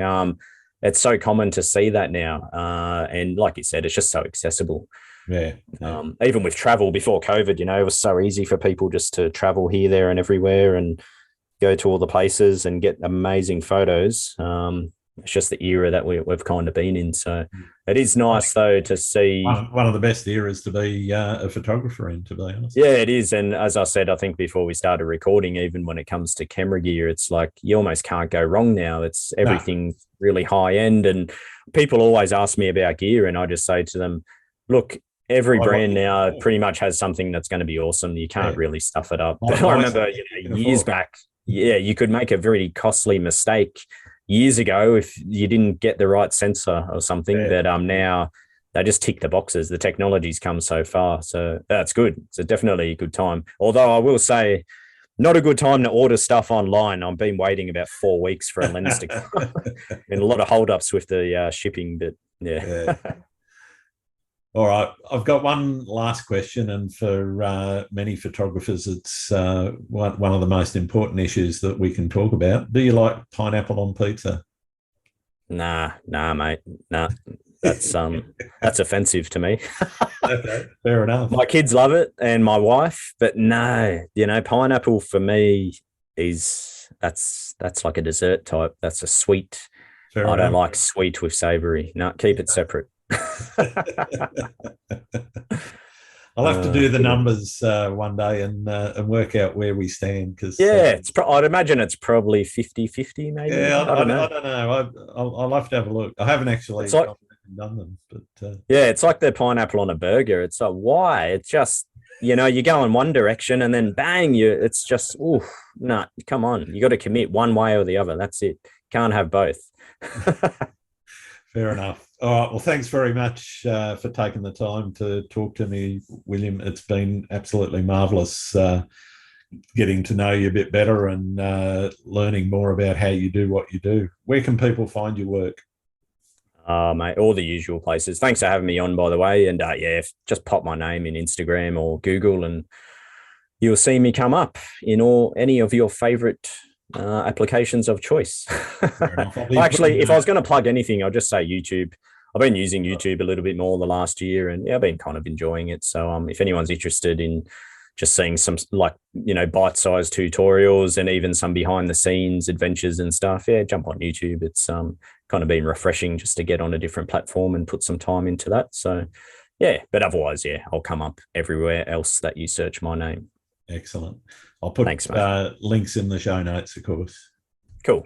It's so common to see that now, and like you said, it's just so accessible. Yeah. Even with travel before COVID, it was so easy for people just to travel here, there, and everywhere, and go to all the places and get amazing photos. It's just the era that we've kind of been in. So it is nice, though, to see. One of the best eras to be a photographer in, to be honest. Yeah, it is. And as I said, I think before we started recording, even when it comes to camera gear, it's like you almost can't go wrong now. It's everything really high end. And people always ask me about gear, and I just say to them, look, every brand now pretty much has something that's going to be awesome. You can't really stuff it up. But I remember years back, you could make a very costly mistake years ago if you didn't get the right sensor or something. But now they just tick the boxes. The technology's come so far. So that's good. It's definitely a good time. Although I will say, not a good time to order stuff online. I've been waiting about 4 weeks for a lens to come. And a lot of holdups with the shipping, but yeah. All right. I've got one last question, and for many photographers, it's one of the most important issues that we can talk about. Do you like pineapple on pizza? Nah, mate. Nah. That's offensive to me. Okay, fair enough. My kids love it and my wife, but no, pineapple for me that's like a dessert type. That's a sweet. I don't like sweet with savory. No, keep it separate. I'll have to do the numbers one day and work out where we stand. Because I'd imagine it's probably 50-50 maybe. Yeah, I don't know. I'll have to have a look. I haven't actually done them, but it's like the pineapple on a burger. It's like, why? It's just you go in one direction and then bang, it's just no, come on, you got to commit one way or the other. That's it. Can't have both. Fair enough. All right. Well, thanks very much for taking the time to talk to me, William. It's been absolutely marvellous getting to know you a bit better and learning more about how you do what you do. Where can people find your work? Mate, all the usual places. Thanks for having me on, by the way. And just pop my name in Instagram or Google and you'll see me come up in any of your favourite applications of choice. Actually, if I was going to plug anything, I'll just say YouTube. I've been using YouTube a little bit more the last year, and I've been kind of enjoying it. So if anyone's interested in just seeing some bite-sized tutorials and even some behind the scenes adventures and stuff, jump on YouTube. It's kind of been refreshing just to get on a different platform and put some time into that. So but otherwise, I'll come up everywhere else that you search my name. Excellent. I'll put links in the show notes, of course. Cool.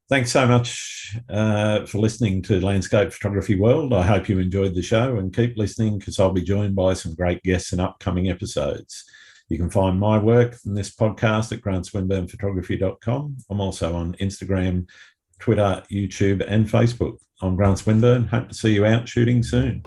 Thanks so much for listening to Landscape Photography World. I hope you enjoyed the show, and keep listening because I'll be joined by some great guests in upcoming episodes. You can find my work in this podcast at grantswinburnphotography.com. I'm also on Instagram, Twitter, YouTube, and Facebook. I'm Grant Swinburne. Hope to see you out shooting soon.